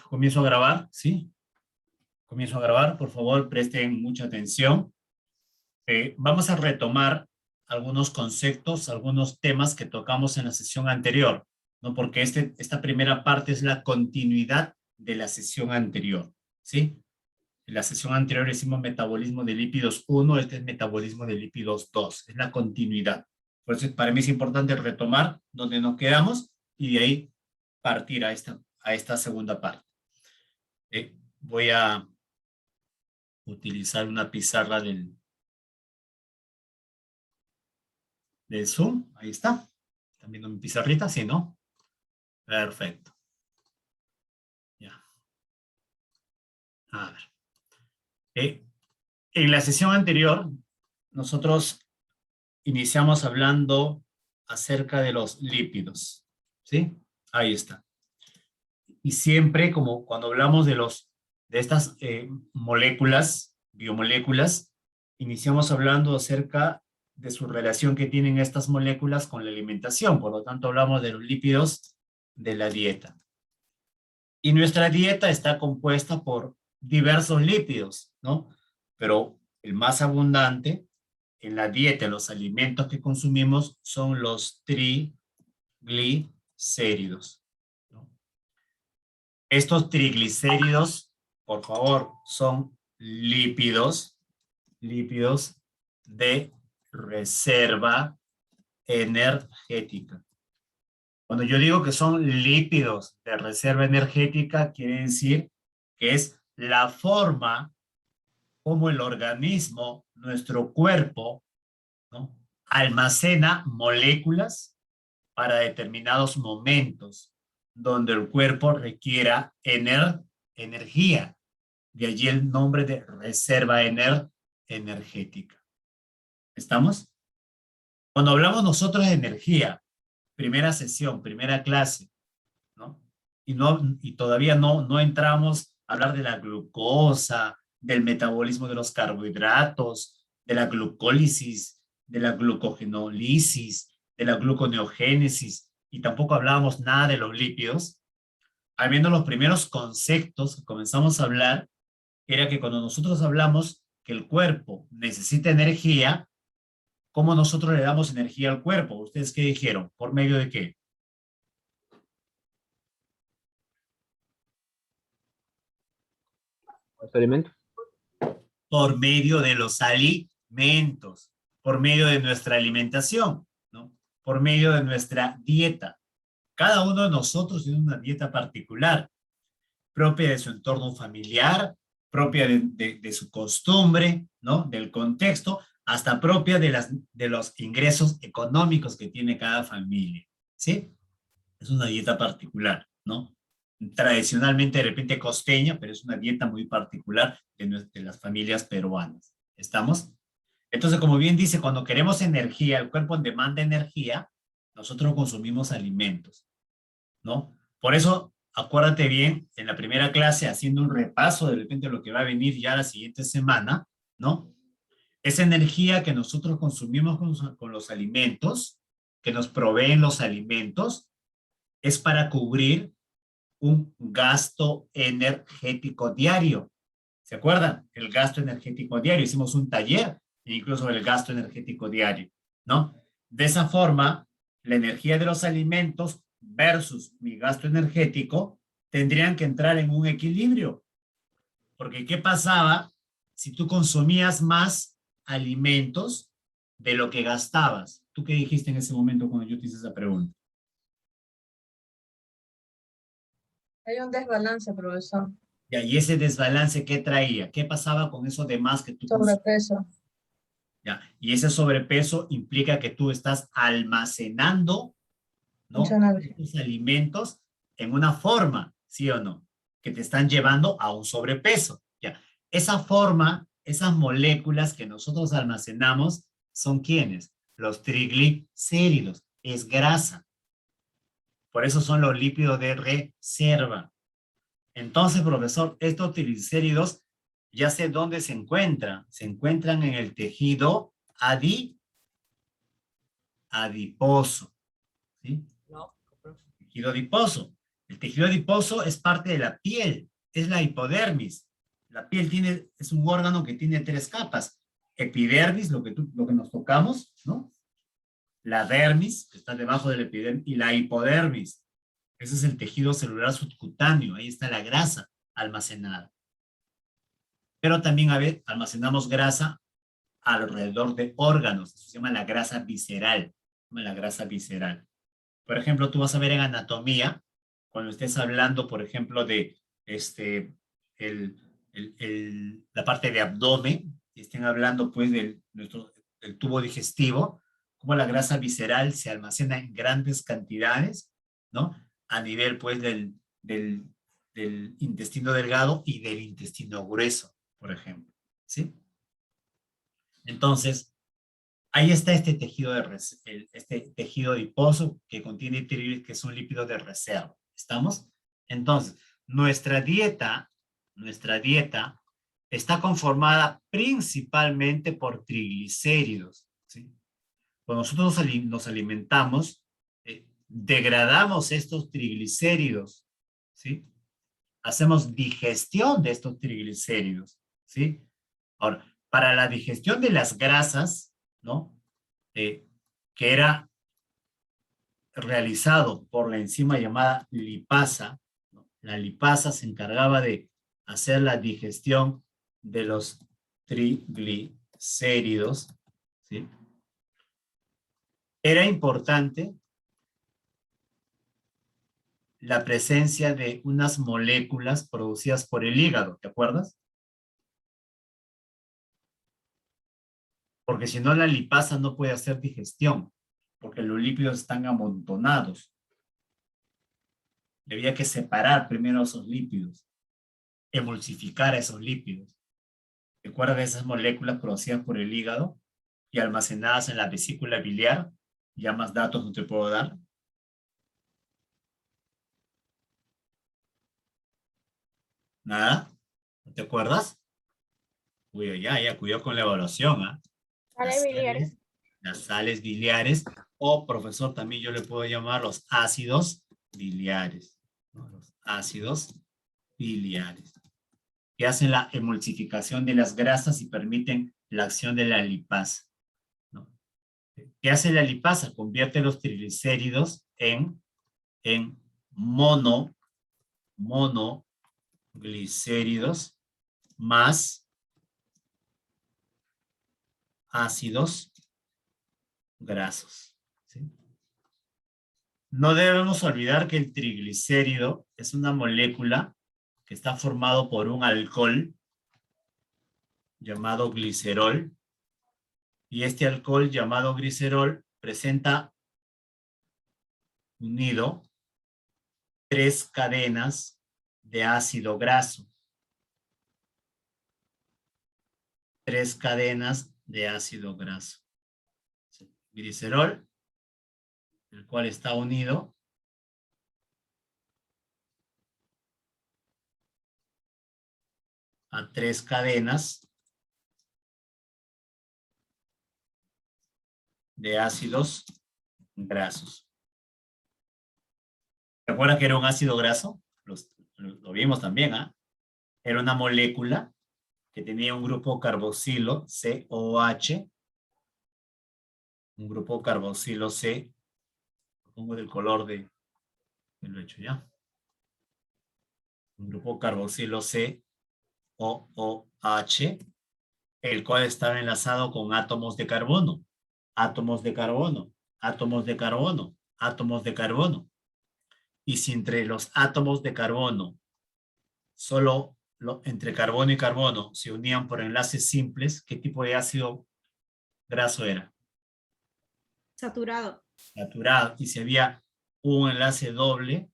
Comienzo a grabar, ¿sí? Comienzo a grabar, por favor, presten mucha atención. Vamos a retomar algunos conceptos, algunos temas que tocamos en la sesión anterior, ¿no? Porque esta primera parte es la continuidad de la sesión anterior, ¿sí? En la sesión anterior hicimos metabolismo de lípidos 1, este es metabolismo de lípidos 2, es la continuidad. Por eso para mí es importante retomar donde nos quedamos y de ahí partir a esta segunda parte. Voy a utilizar una pizarra del Zoom. Ahí está. ¿Están viendo mi pizarrita? Sí, ¿no? Perfecto. Ya. A ver. En la sesión anterior, nosotros iniciamos hablando acerca de los lípidos. ¿Sí? Ahí está. Y siempre, como cuando hablamos de estas moléculas, biomoléculas, iniciamos hablando acerca de su relación que tienen estas moléculas con la alimentación. Por lo tanto, hablamos de los lípidos de la dieta. Y nuestra dieta está compuesta por diversos lípidos, ¿no? Pero el más abundante en la dieta, en los alimentos que consumimos, son los triglicéridos, ¿no? Estos triglicéridos, por favor, son lípidos de reserva energética. Cuando yo digo que son lípidos de reserva energética, quiere decir que es la forma como el organismo, nuestro cuerpo, ¿no?, almacena moléculas para determinados momentos donde el cuerpo requiera energía. De allí el nombre de reserva energética. ¿Estamos? Cuando hablamos nosotros de energía, primera sesión, primera clase, ¿no? Y todavía no entramos a hablar de la glucosa, del metabolismo de los carbohidratos, de la glucólisis, de la glucogenólisis, de la gluconeogénesis, y tampoco hablábamos nada de los lípidos. Habiendo los primeros conceptos que comenzamos a hablar, era que cuando nosotros hablamos que el cuerpo necesita energía, ¿cómo nosotros le damos energía al cuerpo? ¿Ustedes qué dijeron? ¿Por medio de qué? Los alimentos. Por medio de los alimentos, por medio de nuestra alimentación, ¿no? Por medio de nuestra dieta. Cada uno de nosotros tiene una dieta particular, propia de su entorno familiar, propia de su costumbre, ¿no? Del contexto, hasta propia de los ingresos económicos que tiene cada familia, ¿sí? Es una dieta particular, ¿no? Tradicionalmente de repente costeña, pero es una dieta muy particular de las familias peruanas. ¿Estamos? Entonces, como bien dice, cuando queremos energía, el cuerpo demanda energía, nosotros consumimos alimentos, ¿no? Por eso, acuérdate bien, en la primera clase, haciendo un repaso de repente lo que va a venir ya la siguiente semana, ¿no? Esa energía que nosotros consumimos con los alimentos, que nos proveen los alimentos, es para cubrir un gasto energético diario. ¿Se acuerdan? El gasto energético diario. Hicimos un taller incluso el gasto energético diario, ¿no? De esa forma, la energía de los alimentos versus mi gasto energético tendrían que entrar en un equilibrio. Porque ¿qué pasaba si tú consumías más alimentos de lo que gastabas? ¿Tú qué dijiste en ese momento cuando yo te hice esa pregunta? Hay un desbalance, profesor. Ya, y ese desbalance, ¿qué traía? ¿Qué pasaba con eso de más que tú consumías? Sobrepeso. Ya, y ese sobrepeso implica que tú estás almacenando, ¿no?, tus alimentos en una forma, ¿sí o no?, que te están llevando a un sobrepeso. Ya, esa forma, esas moléculas que nosotros almacenamos, ¿son quiénes? Los triglicéridos, es grasa. Por eso son los lípidos de reserva. Entonces, profesor, estos triglicéridos, ya sé dónde se encuentran. Se encuentran en el tejido adiposo. ¿Sí? No. Tejido adiposo. El tejido adiposo es parte de la piel, es la hipodermis. La piel es un órgano que tiene 3 capas. Epidermis, lo que nos tocamos, ¿no? La dermis, que está debajo del epidermis, y la hipodermis. Ese es el tejido celular subcutáneo, ahí está la grasa almacenada. Pero también almacenamos grasa alrededor de órganos, eso se llama la grasa visceral, la grasa visceral. Por ejemplo, tú vas a ver en anatomía, cuando estés hablando, por ejemplo, de la parte de abdomen, y estén hablando pues del tubo digestivo, cómo la grasa visceral se almacena en grandes cantidades, ¿no? A nivel pues del intestino delgado y del intestino grueso, por ejemplo, ¿sí? Entonces, ahí está este tejido, este tejido adiposo que contiene triglicéridos, que es un lípido de reserva. ¿Estamos? Entonces, nuestra dieta está conformada principalmente por triglicéridos, ¿sí? Cuando nosotros nos alimentamos, degradamos estos triglicéridos, ¿sí? Hacemos digestión de estos triglicéridos, ¿sí? Ahora, para la digestión de las grasas, ¿no? Que era realizado por la enzima llamada lipasa, ¿no? La lipasa se encargaba de hacer la digestión de los triglicéridos, ¿sí? Era importante la presencia de unas moléculas producidas por el hígado, ¿te acuerdas? Porque si no, la lipasa no puede hacer digestión, porque los lípidos están amontonados. Había que separar primero esos lípidos, emulsificar esos lípidos. ¿Recuerda de esas moléculas producidas por el hígado y almacenadas en la vesícula biliar? Ya más datos no te puedo dar. ¿Nada? ¿No te acuerdas? Uy, ya, cuidado con la evaluación, ¿ah? Sales biliares. Las sales biliares, o profesor, también yo le puedo llamar los ácidos biliares, ¿no? Los ácidos biliares, que hacen la emulsificación de las grasas y permiten la acción de la lipasa, ¿no? ¿Qué hace la lipasa? Convierte los triglicéridos en monoglicéridos más ácidos grasos, ¿sí? No debemos olvidar que el triglicérido es una molécula que está formado por un alcohol llamado glicerol, y este alcohol llamado glicerol presenta unido 3 cadenas de ácido graso. 3 cadenas de ácido graso. Glicerol, el cual está unido a 3 cadenas de ácidos grasos. ¿Se acuerdan que era un ácido graso? Lo vimos también, ¿ah? Era una molécula que tenía un grupo carboxilo, COH, un grupo carboxilo C, pongo del color de lo hecho ya. Un grupo carboxilo C, OOH, el cual estaba enlazado con átomos de carbono, átomos de carbono, átomos de carbono, átomos de carbono. Y si entre los átomos de carbono, solo entre carbono y carbono se unían por enlaces simples, ¿qué tipo de ácido graso era? Saturado. Saturado. Y si había un enlace doble,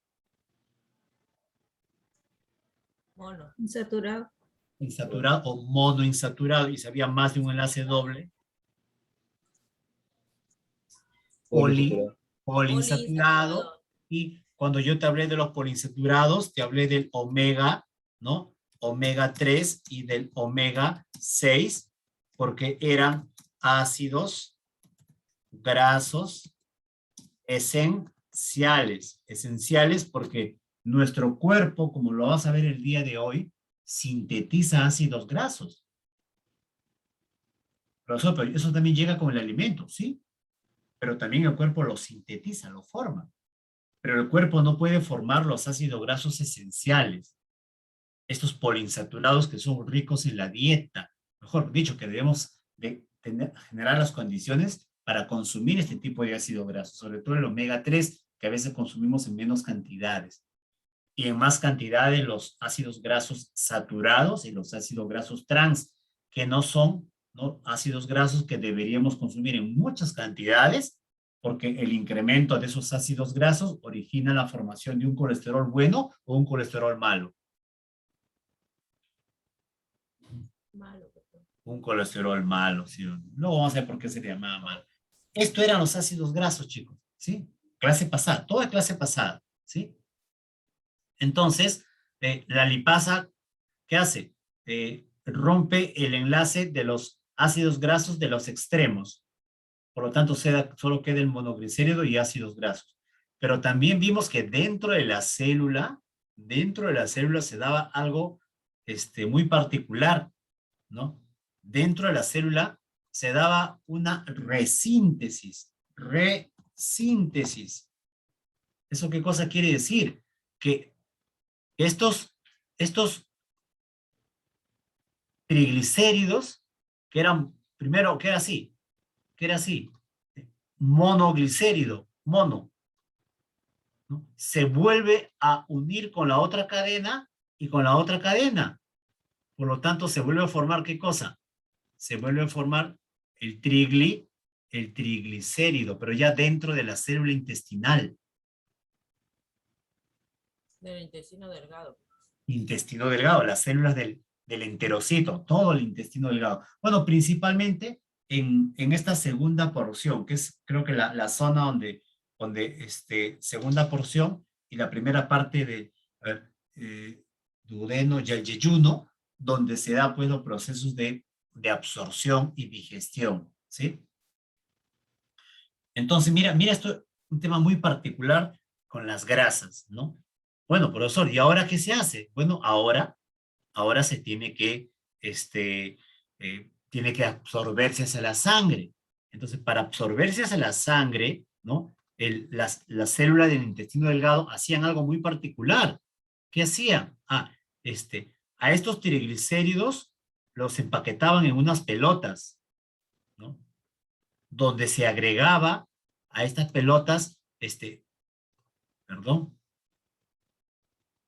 Mono. Insaturado. insaturado o monoinsaturado, y si había más de un enlace doble, poliinsaturado. Y cuando yo te hablé de los poliinsaturados, te hablé del omega, ¿no? Omega 3 y del omega 6, porque eran ácidos grasos esenciales. Esenciales porque nuestro cuerpo, como lo vas a ver el día de hoy, sintetiza ácidos grasos. Profesor, pero eso también llega con el alimento, ¿sí? Pero también el cuerpo lo sintetiza, lo forma. Pero el cuerpo no puede formar los ácidos grasos esenciales, estos poliinsaturados que son ricos en la dieta. Mejor dicho, que debemos de generar las condiciones para consumir este tipo de ácido graso, sobre todo el omega 3, que a veces consumimos en menos cantidades. Y en más cantidades los ácidos grasos saturados y los ácidos grasos trans, que no son, ¿no?, ácidos grasos que deberíamos consumir en muchas cantidades, porque el incremento de esos ácidos grasos origina la formación de un colesterol bueno o un colesterol malo. Malo. Un colesterol malo, ¿sí? Luego vamos a ver por qué se le llamaba malo. Esto eran los ácidos grasos, chicos, ¿sí? Clase pasada, toda clase pasada, ¿sí? Entonces, la lipasa, ¿qué hace? Rompe el enlace de los ácidos grasos de los extremos. Por lo tanto, solo queda el monoglicérido y ácidos grasos. Pero también vimos que dentro de la célula se daba algo muy particular, ¿no? Dentro de la célula se daba una resíntesis. Resíntesis. ¿Eso qué cosa quiere decir? Que estos triglicéridos, que eran, primero, que era así, monoglicérido, mono, ¿no?, se vuelve a unir con la otra cadena y con la otra cadena. Por lo tanto, se vuelve a formar, ¿qué cosa? Se vuelve a formar el triglicérido, pero ya dentro de la célula intestinal. Del intestino delgado. Intestino delgado, las células del enterocito, todo el intestino delgado. Bueno, principalmente en esta segunda porción, que es creo que la zona donde segunda porción y la primera parte de duodeno y el yeyuno, donde se da pues los procesos de absorción y digestión, ¿sí? Entonces, mira esto, un tema muy particular con las grasas, ¿no? Bueno, profesor, ¿y ahora qué se hace? Bueno, ahora se tiene que absorberse hacia la sangre. Entonces, para absorberse hacia la sangre, ¿no? Las células del intestino delgado hacían algo muy particular. ¿Qué hacían? A estos triglicéridos los empaquetaban en unas pelotas, ¿no?, donde se agregaba a estas pelotas, perdón,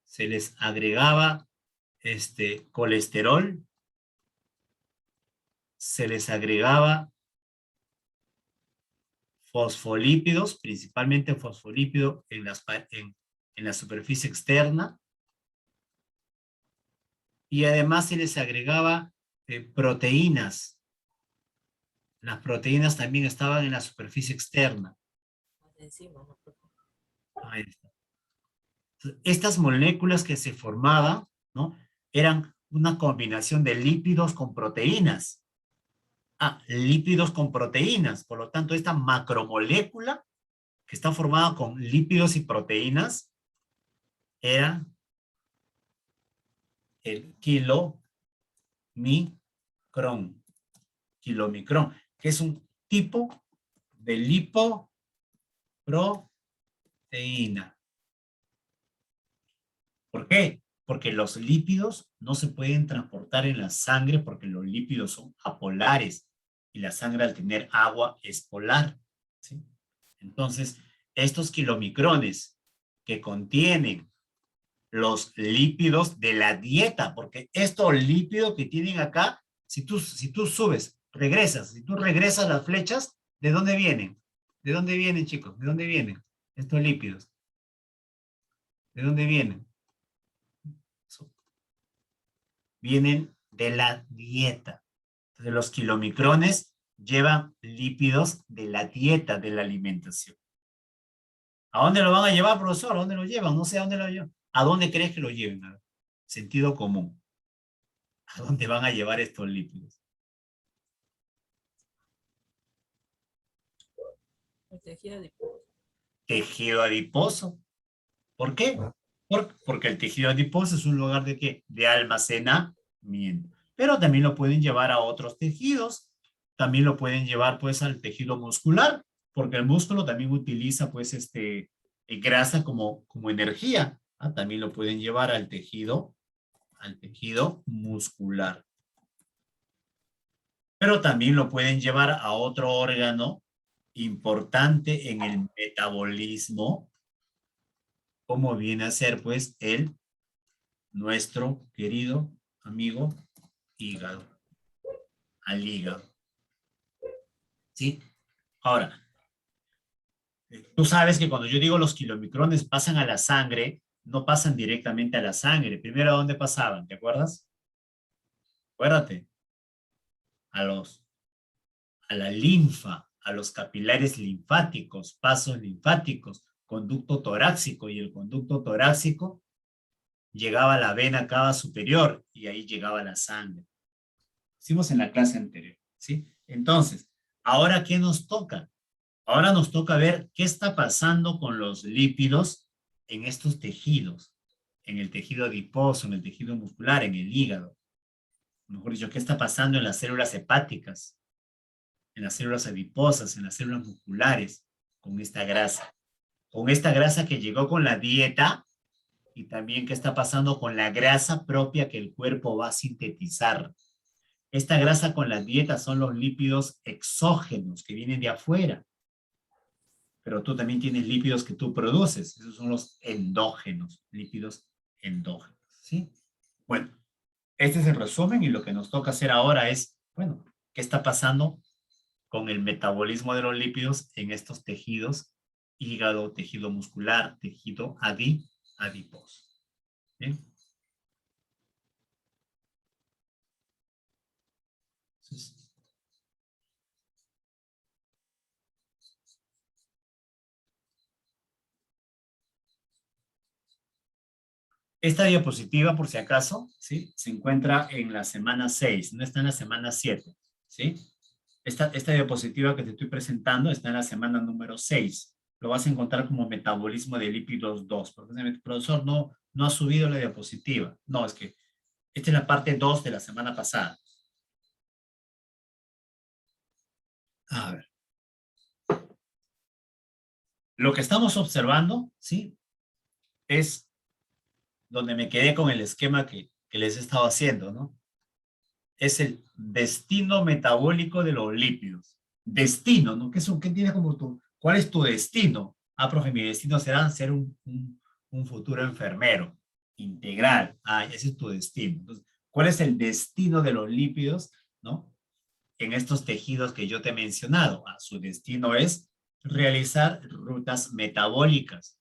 se les agregaba colesterol, se les agregaba fosfolípidos, principalmente fosfolípido en la superficie externa, y además se les agregaba proteínas. Las proteínas también estaban en la superficie externa. Encima, ¿no? Ahí está. Estas moléculas que se formaban, ¿no?, eran una combinación de lípidos con proteínas. Lípidos con proteínas. Por lo tanto, esta macromolécula que está formada con lípidos y proteínas era el kilomicrón. Kilomicrón, que es un tipo de lipoproteína. ¿Por qué? Porque los lípidos no se pueden transportar en la sangre porque los lípidos son apolares y la sangre al tener agua es polar, ¿sí? Entonces, estos kilomicrones que contienen los lípidos de la dieta, porque estos lípidos que tienen acá, si tú subes, si tú regresas las flechas, ¿de dónde vienen? ¿De dónde vienen, chicos? ¿De dónde vienen estos lípidos? ¿De dónde vienen? Vienen de la dieta. Entonces, los kilomicrones llevan lípidos de la dieta, de la alimentación. ¿A dónde lo van a llevar, profesor? ¿A dónde lo llevan? No sé a dónde lo llevan. ¿A dónde crees que lo lleven? A ver, sentido común. ¿A dónde van a llevar estos lípidos? El tejido adiposo. Tejido adiposo. ¿Por qué? Porque el tejido adiposo es un lugar de ¿qué? De almacenamiento. Pero también lo pueden llevar a otros tejidos. También lo pueden llevar pues al tejido muscular, porque el músculo también utiliza pues grasa como energía. ¿Ah? También lo pueden llevar al tejido muscular. Pero también lo pueden llevar a otro órgano importante en el metabolismo, como viene a ser pues nuestro querido amigo hígado, al hígado. ¿Sí? Ahora, tú sabes que cuando yo digo los kilomicrones pasan a la sangre, no pasan directamente a la sangre. Primero, ¿a dónde pasaban? ¿Te acuerdas? Acuérdate. A la linfa, a los capilares linfáticos, pasos linfáticos, conducto torácico, y el conducto torácico llegaba a la vena cava superior y ahí llegaba la sangre. Hicimos en la clase anterior, ¿sí? Entonces, ¿ahora qué nos toca? Ahora nos toca ver qué está pasando con los lípidos en estos tejidos, en el tejido adiposo, en el tejido muscular, en el hígado. Mejor dicho, qué está pasando en las células hepáticas, en las células adiposas, en las células musculares, con esta grasa. Con esta grasa que llegó con la dieta y también qué está pasando con la grasa propia que el cuerpo va a sintetizar. Esta grasa con la dieta son los lípidos exógenos que vienen de afuera. Pero tú también tienes lípidos que tú produces. Esos son los endógenos, lípidos endógenos. ¿Sí? Bueno, este es el resumen y lo que nos toca hacer ahora es, bueno, ¿qué está pasando con el metabolismo de los lípidos en estos tejidos? Hígado, tejido muscular, tejido adiposo. ¿Bien? Entonces, esta diapositiva, por si acaso, ¿sí? Se encuentra en la semana 6, no está en la semana 7, ¿sí? Esta diapositiva que te estoy presentando está en la semana número 6. Lo vas a encontrar como metabolismo de lípidos 2. Porque el profesor no ha subido la diapositiva. No, es que esta es la parte 2 de la semana pasada. A ver. Lo que estamos observando, ¿sí? Es donde me quedé con el esquema que les he estado haciendo, ¿no? Es el destino metabólico de los lípidos. Destino, ¿no? ¿Qué tienes como tú? ¿Cuál es tu destino? Ah, profe, mi destino será ser un futuro enfermero integral. Ah, ese es tu destino. Entonces, ¿cuál es el destino de los lípidos, ¿no? En estos tejidos que yo te he mencionado. Ah, su destino es realizar rutas metabólicas,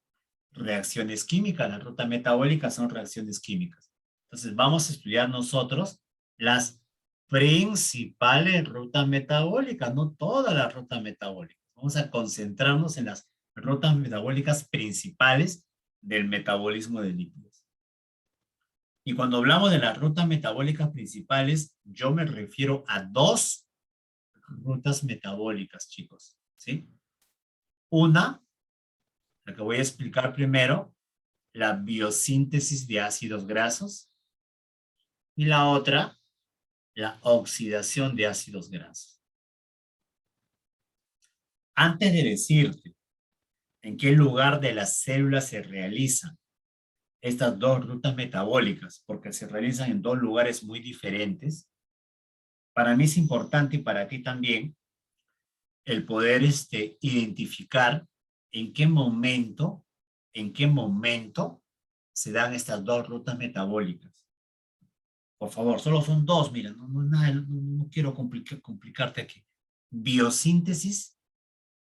reacciones químicas. Las rutas metabólicas son reacciones químicas. Entonces, vamos a estudiar nosotros las principales rutas metabólicas, no todas las rutas metabólicas. Vamos a concentrarnos en las rutas metabólicas principales del metabolismo de lípidos. Y cuando hablamos de las rutas metabólicas principales, yo me refiero a dos rutas metabólicas, chicos, ¿sí? Una, la que voy a explicar primero, la biosíntesis de ácidos grasos, y la otra, la oxidación de ácidos grasos. Antes de decirte en qué lugar de la célula se realizan estas dos rutas metabólicas, porque se realizan en dos lugares muy diferentes, para mí es importante y para ti también el poder identificar en qué momento se dan estas dos rutas metabólicas. Por favor, solo son dos, mira, no quiero complicarte aquí. Biosíntesis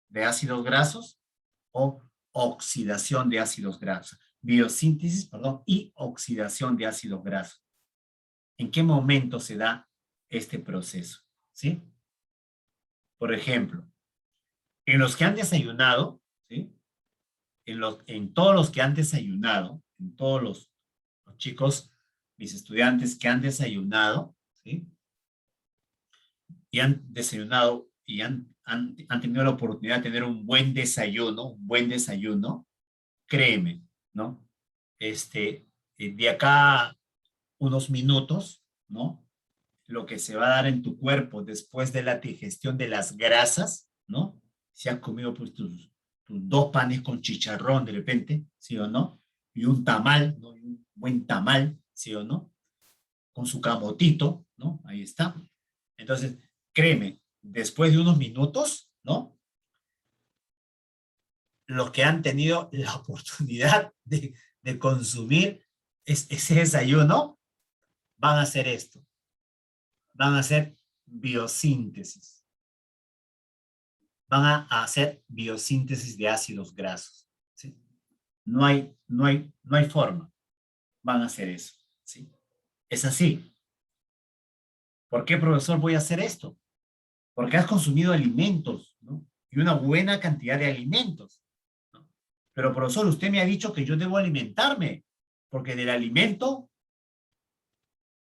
de ácidos grasos o oxidación de ácidos grasos. Biosíntesis, perdón, y oxidación de ácidos grasos. ¿En qué momento se da este proceso? ¿Sí? Por ejemplo, en los que han desayunado, ¿sí? En todos los que han desayunado, en todos los chicos, mis estudiantes que han desayunado, ¿sí? Y han desayunado y han tenido la oportunidad de tener un buen desayuno, créeme, ¿no? de acá unos minutos, ¿no? Lo que se va a dar en tu cuerpo después de la digestión de las grasas, ¿no? Si has comido pues, tus 2 panes con chicharrón de repente, ¿sí o no? Y un tamal, ¿no? Y un buen tamal, ¿sí o no? Con su camotito, ¿no? Ahí está. Entonces, créeme, después de unos minutos, ¿no? Los que han tenido la oportunidad de consumir ese desayuno van a hacer esto. Van a hacer biosíntesis. Van a hacer biosíntesis de ácidos grasos. ¿Sí? No hay forma. Van a hacer eso. ¿Sí? Es así. ¿Por qué, profesor, voy a hacer esto? Porque has consumido alimentos, ¿no? Y una buena cantidad de alimentos, ¿no? Pero, profesor, usted me ha dicho que yo debo alimentarme, porque del alimento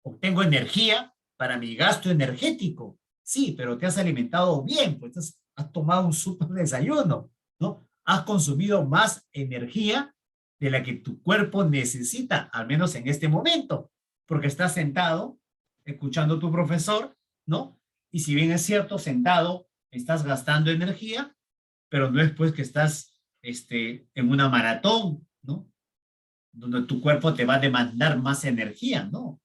obtengo energía para mi gasto energético. Sí, pero te has alimentado bien, pues has tomado un súper desayuno, ¿no? Has consumido más energía de la que tu cuerpo necesita, al menos en este momento, porque estás sentado escuchando a tu profesor, ¿no? Y si bien es cierto, sentado estás gastando energía, pero no es pues que estás en una maratón, ¿no? Donde tu cuerpo te va a demandar más energía, ¿no?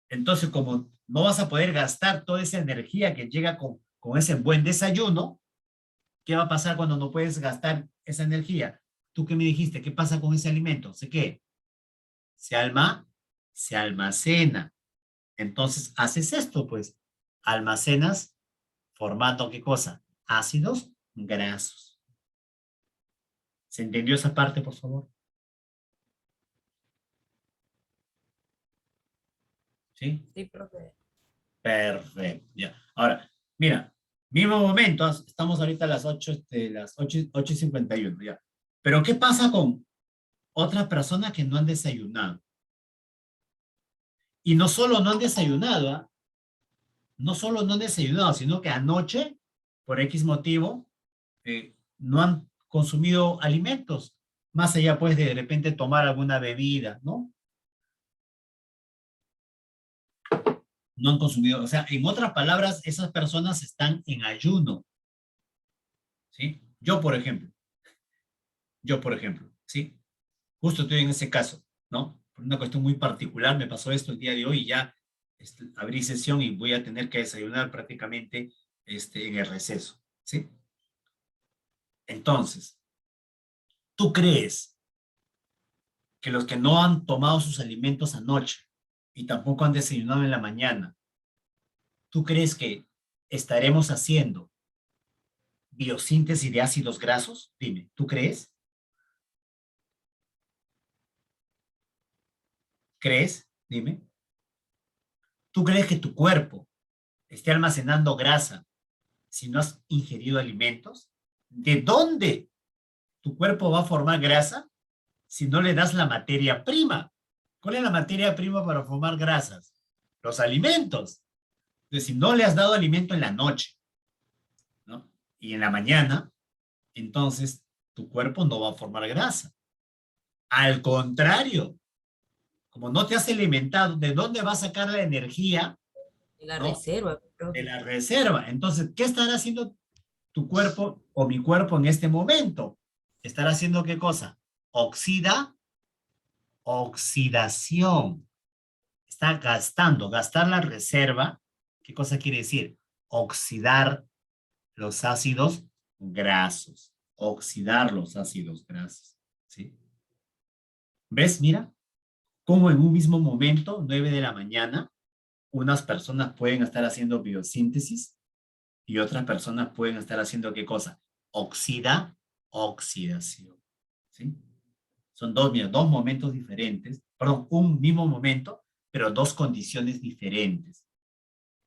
Entonces, como no vas a poder gastar toda esa energía que llega con ese buen desayuno, ¿qué va a pasar cuando no puedes gastar esa energía? ¿Tú qué me dijiste? ¿Qué pasa con ese alimento? ¿Sé qué? Se almacena. Entonces, haces esto, pues. Almacenas formando, ¿qué cosa? Ácidos grasos. ¿Se entendió esa parte, por favor? ¿Sí? Sí, profe. Perfecto, ya. Ahora, mira, mismo momento, estamos ahorita a las 8:51, ya. Pero ¿qué pasa con otras personas que no han desayunado? Y no solo no han desayunado, ¿ah? No solo no han desayunado, sino que anoche, por X motivo, no han consumido alimentos, más allá pues de repente tomar alguna bebida, ¿no? No han consumido, o sea, en otras palabras, esas personas están en ayuno, ¿sí? Yo, por ejemplo, ¿sí? Justo estoy en ese caso, ¿no? Por una cuestión muy particular, me pasó esto el día de hoy y ya abrí sesión y voy a tener que desayunar prácticamente en el receso, ¿sí? Entonces, ¿tú crees que los que no han tomado sus alimentos anoche y tampoco han desayunado en la mañana, ¿tú crees que estaremos haciendo biosíntesis de ácidos grasos? Dime, ¿tú crees? ¿Crees? Dime. ¿Tú crees que tu cuerpo esté almacenando grasa si no has ingerido alimentos? ¿De dónde tu cuerpo va a formar grasa si no le das la materia prima? ¿Cuál es la materia prima para formar grasas? Los alimentos. Entonces, si no le has dado alimento en la noche, ¿no? Y en la mañana, entonces tu cuerpo no va a formar grasa. Al contrario, como no te has alimentado, ¿de dónde va a sacar la energía? Y la ¿No? reserva, De profe. la reserva. Entonces, ¿qué estará haciendo tu cuerpo o mi cuerpo en este momento? ¿Estará haciendo qué cosa? Oxidación. Está gastando, gastar la reserva. ¿Qué cosa quiere decir? Oxidar los ácidos grasos. Oxidar los ácidos grasos. ¿Sí? ¿Ves? Mira, cómo en un mismo momento, 9 de la mañana, unas personas pueden estar haciendo biosíntesis y otras personas pueden estar haciendo ¿qué cosa? Oxidación. ¿Sí? Son dos momentos diferentes, perdón, un mismo momento, pero dos condiciones diferentes,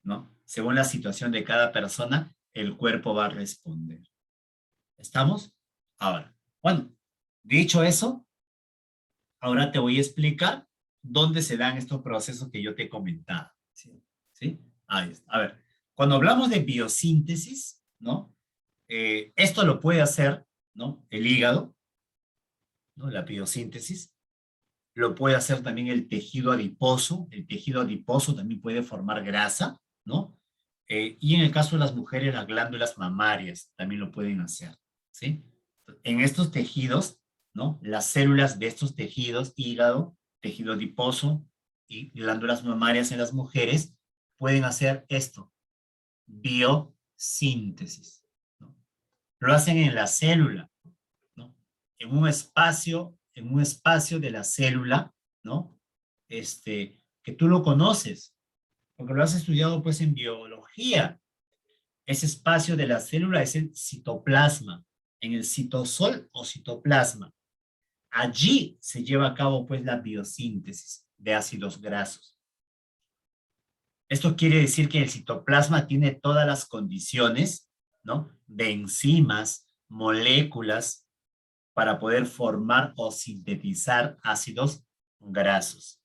¿no? Según la situación de cada persona, el cuerpo va a responder. ¿Estamos? Ahora, bueno, dicho eso, ahora te voy a explicar dónde se dan estos procesos que yo te he comentado. ¿Sí? ¿Sí? Ahí está. A ver, cuando hablamos de biosíntesis, ¿no? Esto lo puede hacer, ¿no? El hígado, ¿no? La biosíntesis. lo puede hacer también el tejido adiposo. El tejido adiposo también puede formar grasa, ¿no? Y en el caso de las mujeres, las glándulas mamarias también lo pueden hacer, ¿sí? En estos tejidos, ¿no? Las células de estos tejidos, hígado, tejido adiposo y glándulas mamarias en las mujeres, pueden hacer esto, biosíntesis, ¿no? Lo hacen en la célula, ¿no? En un espacio de la célula, ¿no? Que tú lo conoces, porque lo has estudiado pues en biología. Ese espacio de la célula es el citoplasma, en el citosol o citoplasma. Allí se lleva a cabo pues la biosíntesis de ácidos grasos. Esto quiere decir que el citoplasma tiene todas las condiciones, ¿no? De enzimas, moléculas, para poder formar o sintetizar ácidos grasos.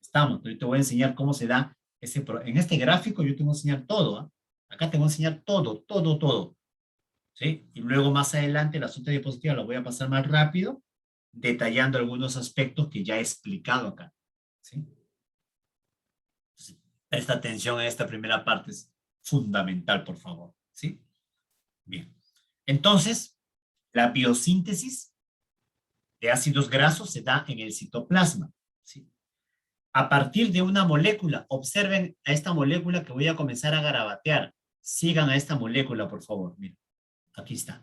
Estamos, yo te voy a enseñar cómo se da en este gráfico yo te voy a enseñar todo, ¿eh? Acá te voy a enseñar todo, todo, todo, ¿sí? Y luego más adelante la otra diapositiva la voy a pasar más rápido, detallando algunos aspectos que ya he explicado acá, ¿sí? Entonces, presta atención a esta primera parte, es fundamental, por favor, ¿sí? Bien. Entonces, la biosíntesis de ácidos grasos se da en el citoplasma, ¿sí? A partir de una molécula, observen a esta molécula que voy a comenzar a garabatear. Sigan a esta molécula, por favor. Miren, aquí está.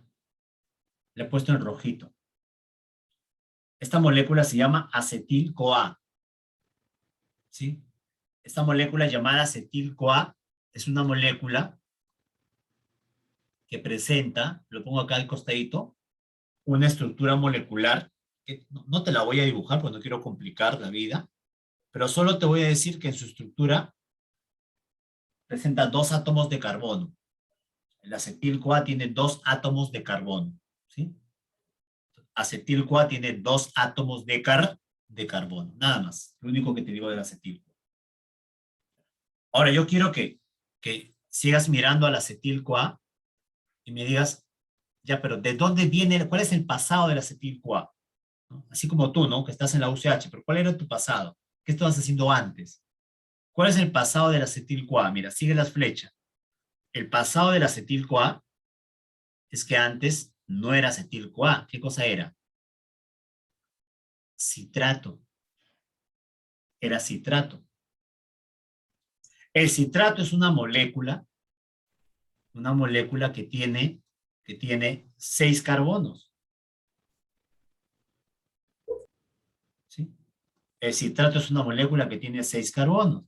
Le he puesto en rojito. Esta molécula se llama acetil-CoA, ¿sí? Esta molécula llamada acetil-CoA es una molécula que presenta, lo pongo acá al costadito, una estructura molecular que no te la voy a dibujar porque no quiero complicar la vida, pero solo te voy a decir que en su estructura presenta 2 átomos de carbono. El acetil-CoA tiene 2 átomos de carbono, ¿sí? Acetil-CoA tiene 2 átomos de carbono, nada más. Lo único que te digo del acetil-CoA. Ahora, yo quiero que sigas mirando al acetil-CoA y me digas, ya, pero ¿de dónde viene, cuál es el pasado del acetil-CoA? ¿No? Así como tú, ¿no? Que estás en la UCH, pero ¿cuál era tu pasado? ¿Qué estabas haciendo antes? ¿Cuál es el pasado del acetil-CoA? Mira, sigue las flechas. El pasado del acetil-CoA es que antes no era acetil-CoA. ¿Qué cosa era? Citrato. Era citrato. El citrato es una molécula que tiene 6 carbonos. ¿Sí? El citrato es una molécula que tiene 6 carbonos.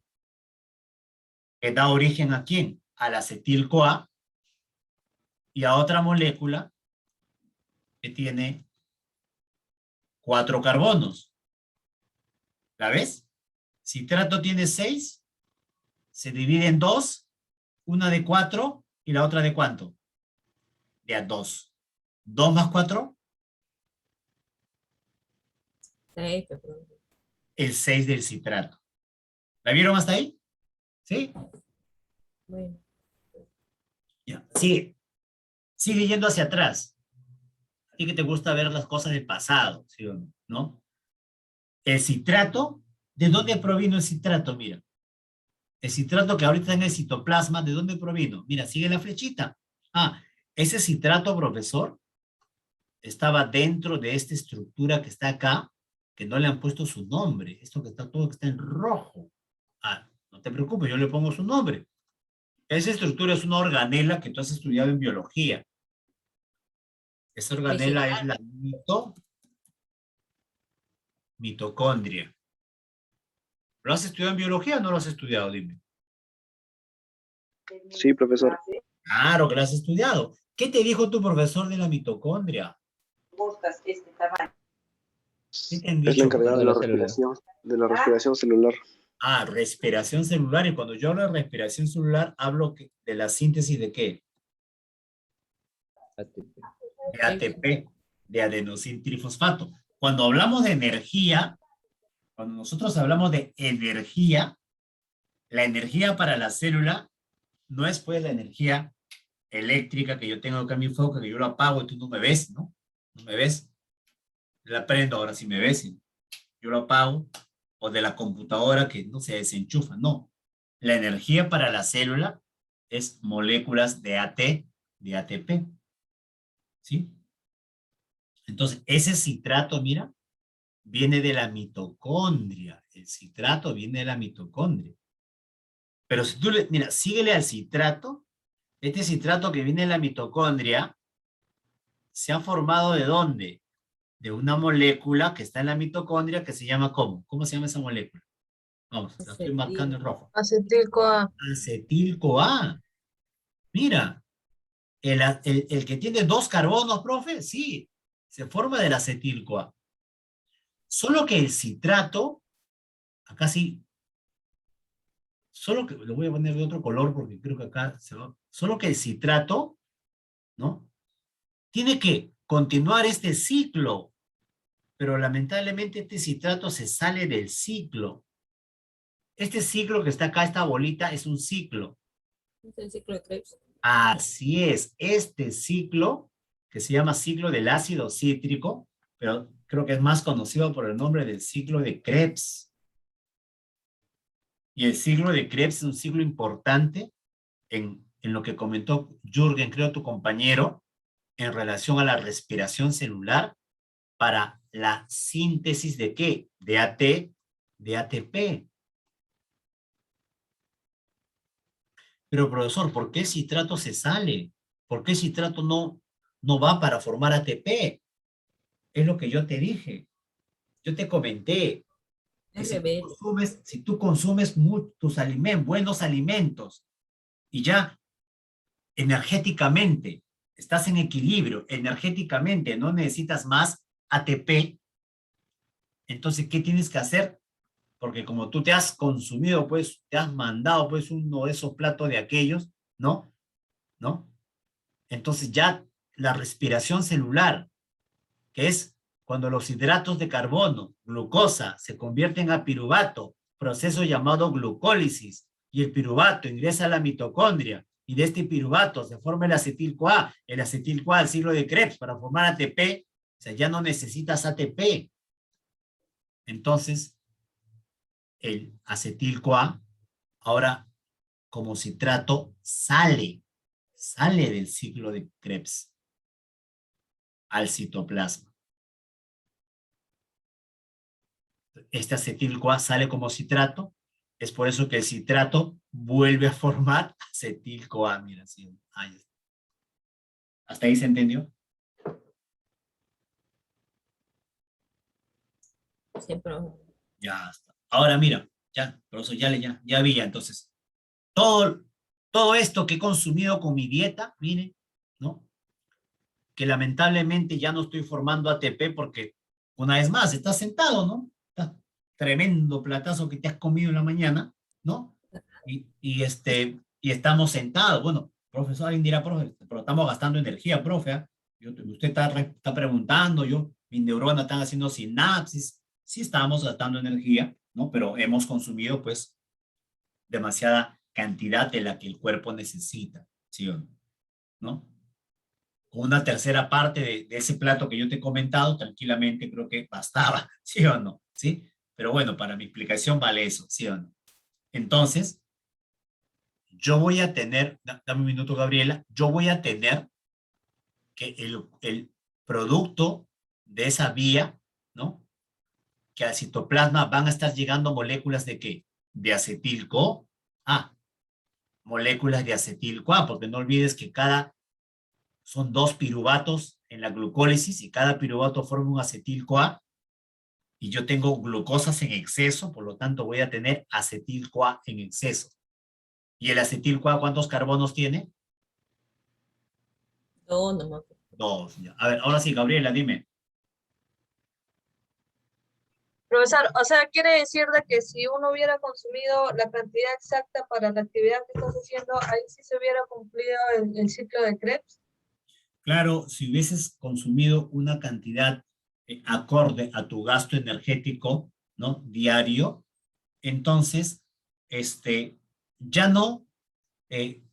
Que da origen ¿a quién? Al acetil-CoA y a otra molécula que tiene 4 carbonos. ¿La ves? Citrato tiene 6, se divide en 2, una de 4 y la otra de ¿cuánto? De a 2. 2 más 4, 6, te pregunto. el 6 del citrato. ¿La vieron hasta ahí? ¿Sí? Bueno, Ya. Sigue yendo hacia atrás. A ti que te gusta ver las cosas del pasado, ¿sí o no? ¿No? El citrato, ¿de dónde provino el citrato? Mira, el citrato que ahorita está en el citoplasma, ¿de dónde provino? Mira, sigue la flechita. Ah, ese citrato, profesor, estaba dentro de esta estructura que está acá, que no le han puesto su nombre. Esto que está todo que está en rojo. Ah, no te preocupes, yo le pongo su nombre. Esa estructura es una organela que tú has estudiado en biología. Esa organela es la mitocondria. ¿Lo has estudiado en biología o no lo has estudiado? Dime. Sí, profesor. Claro que lo has estudiado. ¿Qué te dijo tu profesor de la mitocondria? ¿Qué te han Es la dicho? encargada de la respiración celular. Ah, respiración celular. Y cuando yo hablo de respiración celular, hablo de la síntesis de ¿qué? De ATP, de adenosín trifosfato. Cuando hablamos de energía, cuando nosotros hablamos de energía, la energía para la célula no es pues la energía eléctrica que yo tengo acá en mi foco, que yo lo apago y tú no me ves, ¿no? No me ves. La prendo ahora si me ves. yo lo apago, o de la computadora que no se desenchufa, no. La energía para la célula es moléculas de de ATP, ¿sí? Entonces, ese citrato, mira, viene de la mitocondria. El citrato viene de la mitocondria. Pero si tú mira, síguele al citrato. Este citrato que viene de la mitocondria se ha formado ¿de dónde? De una molécula que está en la mitocondria que se llama ¿cómo? ¿Cómo se llama esa molécula? Vamos, la estoy marcando en rojo. Acetil-CoA. Acetil-CoA. Mira, el que tiene 2 carbonos, profe, sí, se forma del acetil-CoA. Solo que el citrato, acá sí, solo que, lo voy a poner de otro color porque creo que acá se va, solo que el citrato, ¿no? Tiene que continuar este ciclo, pero lamentablemente este citrato se sale del ciclo. Este ciclo que está acá, esta bolita, es un ciclo. Es el ciclo de Krebs. Así es, este ciclo, que se llama ciclo del ácido cítrico, pero creo que es más conocido por el nombre del ciclo de Krebs. Y el ciclo de Krebs es un ciclo importante en lo que comentó Jürgen, creo tu compañero, en relación a la respiración celular para la síntesis de ¿qué? De de ATP. Pero profesor, ¿por qué el citrato se sale? ¿Por qué el citrato no va para formar ATP? Es lo que yo te dije. Yo te comenté que Es rebelde. si tú consumes tus alimentos, buenos alimentos, y ya energéticamente estás en equilibrio, energéticamente no necesitas más ATP, entonces, ¿qué tienes que hacer? Porque como tú te has consumido, pues, te has mandado, pues, uno de esos platos de aquellos, ¿no? ¿No? Entonces ya la respiración celular, que es cuando los hidratos de carbono, glucosa, se convierten a piruvato, proceso llamado glucólisis, y el piruvato ingresa a la mitocondria, y de este piruvato se forma el acetil-CoA, el ciclo de Krebs, para formar ATP, o sea, ya no necesitas ATP. Entonces, el acetil-CoA, ahora como citrato, sale del ciclo de Krebs al citoplasma. Este acetil-CoA sale como citrato, es por eso que el citrato vuelve a formar acetil-CoA. Mira, sí, ahí está. ¿Hasta ahí se entendió? Siempre. Ya está. Ahora mira, ya, por eso ya vi, entonces, todo esto que he consumido con mi dieta, miren, ¿no? Que lamentablemente ya no estoy formando ATP porque, una vez más, estás sentado, ¿no? Estás tremendo platazo que te has comido en la mañana, ¿no? Y estamos sentados. Bueno, profesor, alguien dirá, profe, pero estamos gastando energía, profe. ¿Ah? Usted está preguntando, mis neuronas están haciendo sinapsis. Sí estamos gastando energía, ¿no? Pero hemos consumido, pues, demasiada cantidad de la que el cuerpo necesita, ¿sí o no? ¿No? Una tercera parte de ese plato que yo te he comentado, tranquilamente creo que bastaba, ¿sí o no? ¿Sí? Pero bueno, para mi explicación vale eso, ¿sí o no? Entonces, yo voy a tener, dame un minuto, Gabriela, yo voy a tener que el producto de esa vía, ¿no? Que al citoplasma van a estar llegando moléculas de ¿qué? De acetil-CoA, moléculas de acetil-CoA, porque no olvides que son 2 piruvatos en la glucólisis y cada piruvato forma un acetil-CoA y yo tengo glucosas en exceso, por lo tanto voy a tener acetil-CoA en exceso. ¿Y el acetil-CoA cuántos carbonos tiene? No, no me acuerdo. 2. Ya. A ver, ahora sí, Gabriela, dime. Profesor, o sea, quiere decir de que si uno hubiera consumido la cantidad exacta para la actividad que estás haciendo, ahí sí se hubiera cumplido el ciclo de Krebs. Claro, si hubieses consumido una cantidad acorde a tu gasto energético, ¿no? Diario, entonces, ya no, eh,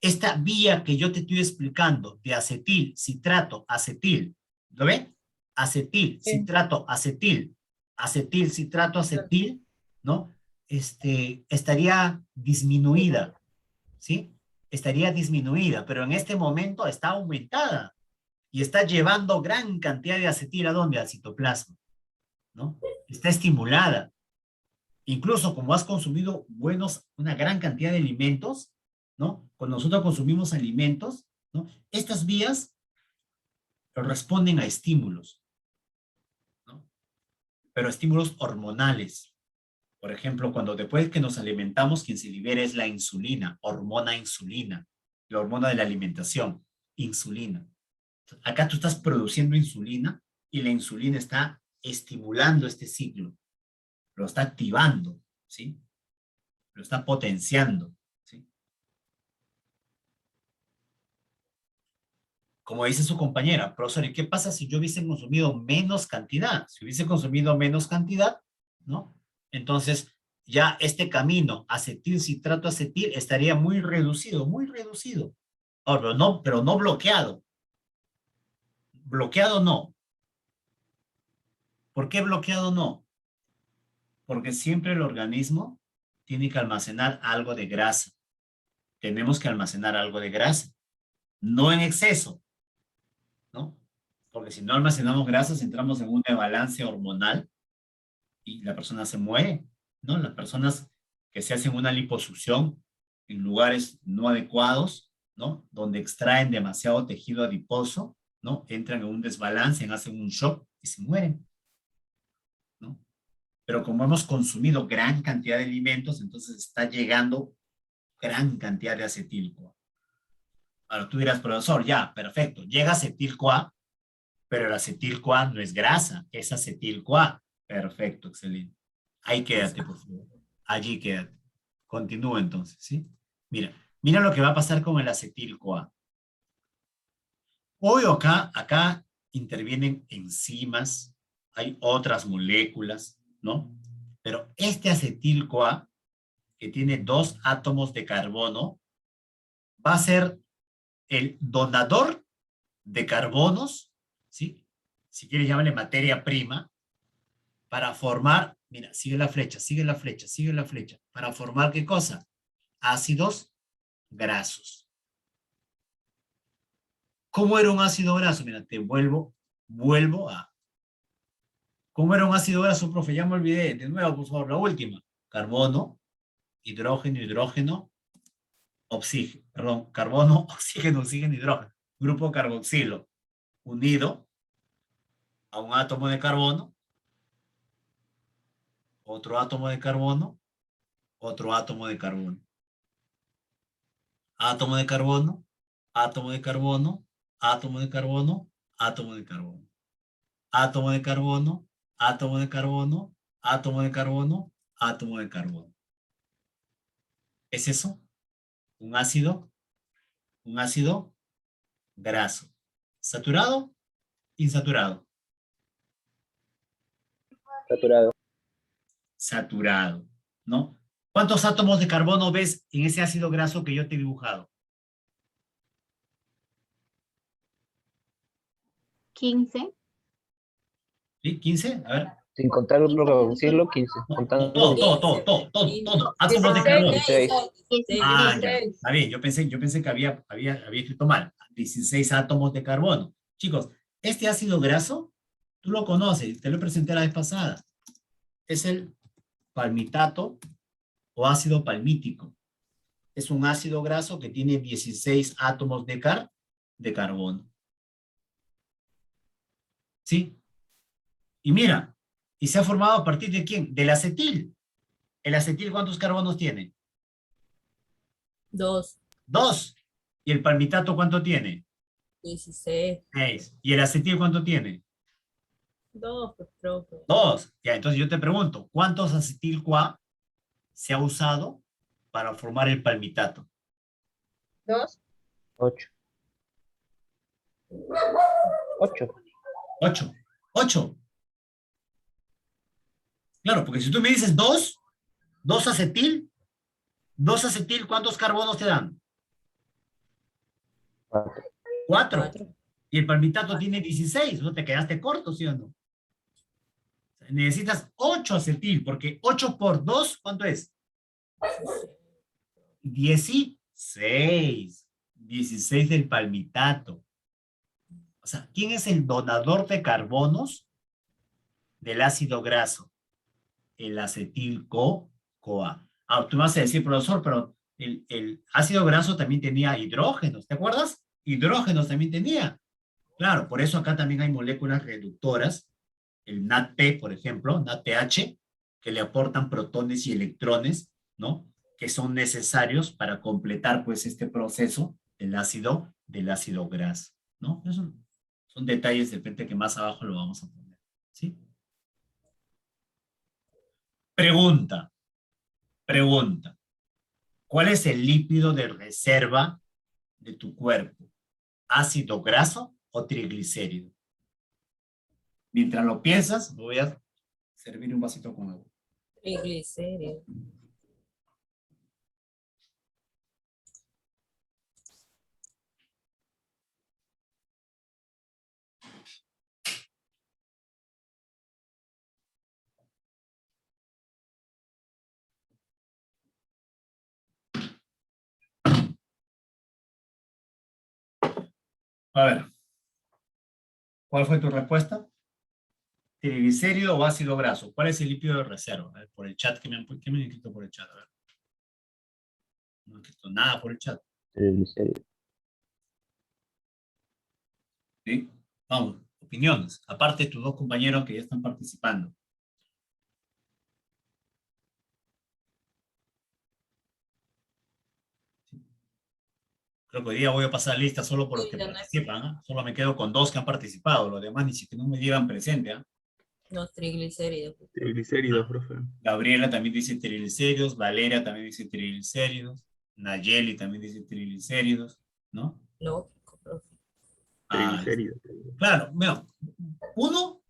esta vía que yo te estoy explicando de acetil, citrato, acetil, ¿lo ven? Acetil, Sí. citrato, acetil. acetilcitrato acetil, ¿no? Estaría disminuida, ¿sí? Estaría disminuida, pero en este momento está aumentada y está llevando gran cantidad de acetil, ¿a dónde? Al citoplasma, ¿no? Está estimulada. Incluso como has consumido una gran cantidad de alimentos, ¿no? Cuando nosotros consumimos alimentos, ¿no? Estas vías responden a estímulos, ¿no? Pero estímulos hormonales. Por ejemplo, cuando después que nos alimentamos, quien se libera es la insulina, hormona insulina, la hormona de la alimentación, insulina. Acá tú estás produciendo insulina y la insulina está estimulando este ciclo, lo está activando, ¿sí? Lo está potenciando, ¿sí? Como dice su compañera, profesor, ¿y qué pasa si yo hubiese consumido menos cantidad? Si hubiese consumido menos cantidad, ¿no? Entonces, ya este camino acetilcitrato acetil estaría muy reducido, muy reducido. Ahora, pero no bloqueado. Bloqueado no. ¿Por qué bloqueado no? Porque siempre el organismo tiene que almacenar algo de grasa. Tenemos que almacenar algo de grasa. No en exceso, ¿no? Porque si no almacenamos grasas, entramos en un desbalance hormonal y la persona se muere, ¿no? Las personas que se hacen una liposucción en lugares no adecuados, ¿no? Donde extraen demasiado tejido adiposo, ¿no? Entran en un desbalance, hacen un shock y se mueren, ¿no? Pero como hemos consumido gran cantidad de alimentos, entonces está llegando gran cantidad de acetil-CoA. Ahora tú dirás, profesor, ya, perfecto, llega acetil-CoA, pero el acetil-CoA no es grasa, es acetil-CoA. Perfecto, excelente. Ahí quédate, por favor. Allí quédate. Continúa entonces, ¿sí? Mira lo que va a pasar con el acetil-CoA. Hoy acá intervienen enzimas, hay otras moléculas, ¿no? Pero este acetil-CoA, que tiene 2 átomos de carbono, va a ser el donador de carbonos, ¿sí? Si quieres llamarle materia prima, para formar, mira, sigue la flecha, sigue la flecha, sigue la flecha. ¿Para formar qué cosa? Ácidos grasos. ¿Cómo era un ácido graso? Mira, te vuelvo a... ¿Cómo era un ácido graso, profe? Ya me olvidé. De nuevo, por favor, la última. Carbono, hidrógeno, hidrógeno, oxígeno. Perdón, carbono, oxígeno, oxígeno, hidrógeno. Grupo carboxilo unido a un átomo de carbono, otro átomo de carbono, otro átomo de carbono. Átomo de carbono, átomo de carbono, átomo de carbono, átomo de carbono. Átomo de carbono, átomo de carbono, átomo de carbono, átomo de carbono. ¿Es eso? Un ácido graso. ¿Saturado? Insaturado. Saturado. Saturado, ¿no? ¿Cuántos átomos de carbono ves en ese ácido graso que yo te he dibujado? 15. ¿Sí? ¿15? A ver. Sin contar reducirlo, 15. No, Contando todo. Átomos de carbono. 16. Ah, ya. 16. Está bien, yo pensé que había escrito mal. 16 átomos de carbono. Chicos, este ácido graso, tú lo conoces, te lo presenté la vez pasada. Es el palmitato o ácido palmítico. Es un ácido graso que tiene 16 átomos de carbono. ¿Sí? Y mira, y se ha formado a partir de ¿quién? Del acetil. ¿El acetil cuántos carbonos tiene? 2, 2. ¿Y el palmitato cuánto tiene? 16, 6. ¿Y el acetil cuánto tiene? 2, pues, profe. 2. Ya, entonces yo te pregunto, ¿cuántos acetil-CoA se ha usado para formar el palmitato? 2. 8. 8. 8. 8. Claro, porque si tú me dices 2 acetil, ¿cuántos carbonos te dan? 4. 4. 4. Y el palmitato tiene 16, ¿no? Te quedaste corto, ¿sí o no? Necesitas 8 acetil, porque 8 por 2, ¿cuánto es? 16. 16 del palmitato. O sea, ¿quién es el donador de carbonos del ácido graso? El acetil-CoA. Ah, tú me vas a decir, profesor, pero el ácido graso también tenía hidrógenos, ¿te acuerdas? Hidrógenos también tenía. Claro, por eso acá también hay moléculas reductoras, el NADP, por ejemplo, NADPH, que le aportan protones y electrones, ¿no? Que son necesarios para completar, pues, este proceso del ácido graso, ¿no? Esos son detalles, de repente, que más abajo lo vamos a poner, ¿sí? Pregunta. ¿Cuál es el lípido de reserva de tu cuerpo? ¿Ácido graso o triglicérido? Mientras lo piensas, me voy a servir un vasito con agua. Triglicéridos. A ver, ¿cuál fue tu respuesta? ¿Triglicérido o ácido graso? ¿Cuál es el lípido de reserva? A ver, por el chat, ¿qué me han escrito por el chat? A ver. No han escrito nada por el chat. Triglicéridos. ¿Sí? Vamos, opiniones. Aparte de tus dos compañeros que ya están participando. Creo que hoy día voy a pasar lista solo por los que Sí, ya no es- participan. ¿Ah? Solo me quedo con 2 que han participado. Los demás ni siquiera no me llegan presente. ¿Ah? Los triglicéridos. Triglicéridos, profe. Gabriela también dice triglicéridos. Valeria también dice triglicéridos. Nayeli también dice triglicéridos. ¿No? Lógico, profe. Ah, Triglicéridos. claro, bueno, uno,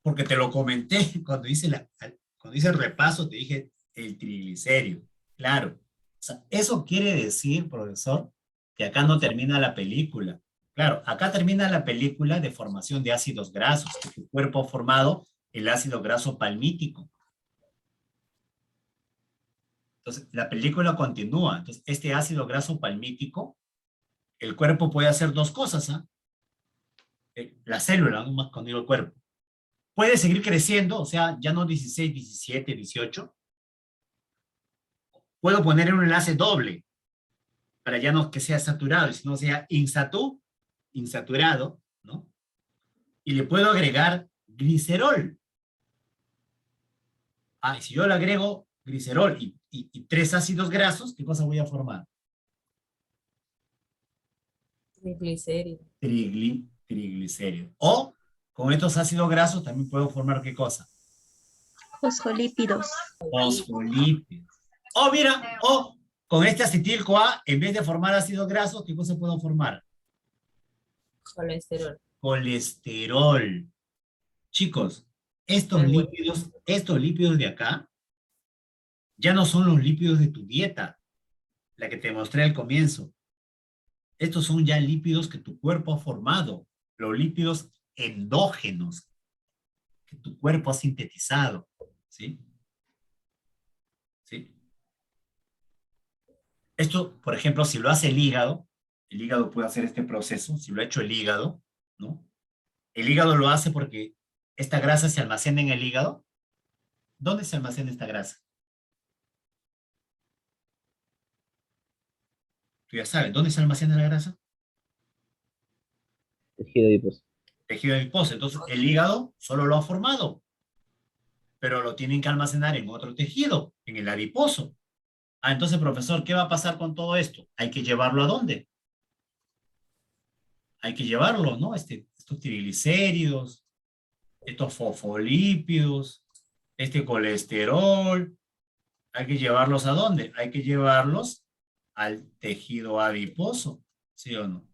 porque te lo comenté cuando hice el repaso, te dije el triglicérido. Claro. O sea, eso quiere decir, profesor, que acá no termina la película. Claro, acá termina la película de formación de ácidos grasos, que tu cuerpo ha formado el ácido graso palmítico. Entonces, la película continúa. Entonces, este ácido graso palmítico, el cuerpo puede hacer dos cosas, ¿ah? La célula, no más cuando digo el cuerpo. Puede seguir creciendo, o sea, ya no 16, 17, 18. Puedo poner un enlace doble para ya no que sea saturado, sino sea insaturado, ¿no? Y le puedo agregar glicerol. Ah, y si yo le agrego glicerol y 3 ácidos grasos, ¿qué cosa voy a formar? Triglicéridos. Triglicéridos. O con estos ácidos grasos también puedo formar ¿qué cosa? Fosfolípidos. Fosfolípidos. O mira, o con este acetil-CoA, en vez de formar ácidos grasos, ¿qué cosa puedo formar? Colesterol. Colesterol. Chicos, estos Muy bueno. lípidos de acá ya no son los lípidos de tu dieta, la que te mostré al comienzo. Estos son ya lípidos que tu cuerpo ha formado, los lípidos endógenos que tu cuerpo ha sintetizado, ¿sí? ¿Sí? Esto, por ejemplo, si lo hace el hígado puede hacer este proceso, si lo ha hecho el hígado, ¿no? El hígado lo hace porque esta grasa se almacena en el hígado. ¿Dónde se almacena esta grasa? Tú ya sabes, ¿dónde se almacena la grasa? Tejido adiposo. Tejido adiposo. Entonces, el hígado solo lo ha formado, pero lo tienen que almacenar en otro tejido, en el adiposo. Ah, entonces, profesor, ¿qué va a pasar con todo esto? Hay que llevarlo ¿a dónde? Hay que llevarlo, ¿no? Estos triglicéridos, estos fosfolípidos, este colesterol, hay que llevarlos ¿a dónde? Hay que llevarlos al tejido adiposo, ¿sí o no?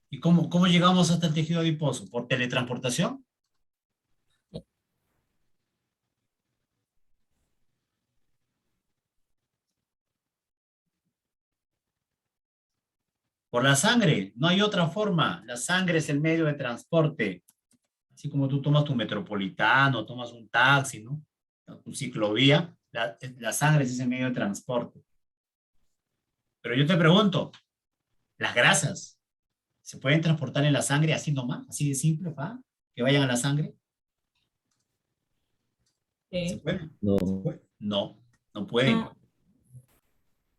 ¿Y cómo llegamos hasta el tejido adiposo? ¿Por teletransportación? Por la sangre, no hay otra forma. La sangre es el medio de transporte. Así como tú tomas tu metropolitano, tomas un taxi, ¿no? Tu ciclovía, la sangre es ese medio de transporte. Pero yo te pregunto, las grasas, ¿se pueden transportar en la sangre así nomás? Así de simple, ¿pa? Que vayan a la sangre. ¿Se Sí. puede? No. ¿Se puede? No, no pueden. No.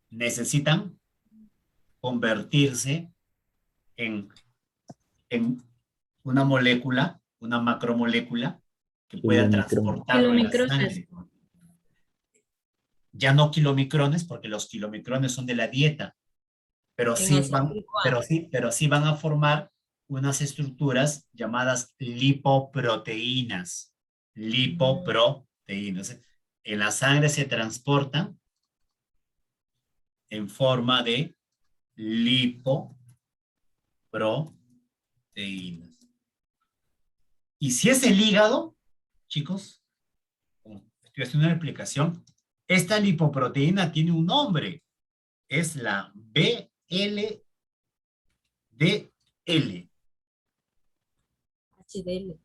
Necesitan convertirse en una molécula, una macromolécula que pueda Kilomicrón. transportarlo en la Kilomicrones. sangre. Ya no kilomicrones, porque los kilomicrones son de la dieta, pero En sí aceite van, igual. pero sí van a formar unas estructuras llamadas lipoproteínas. Lipoproteínas. En la sangre se transportan en forma de lipoproteínas. Y si es el hígado, chicos, como estoy haciendo una explicación, esta lipoproteína tiene un nombre, es la BLDL. HDL.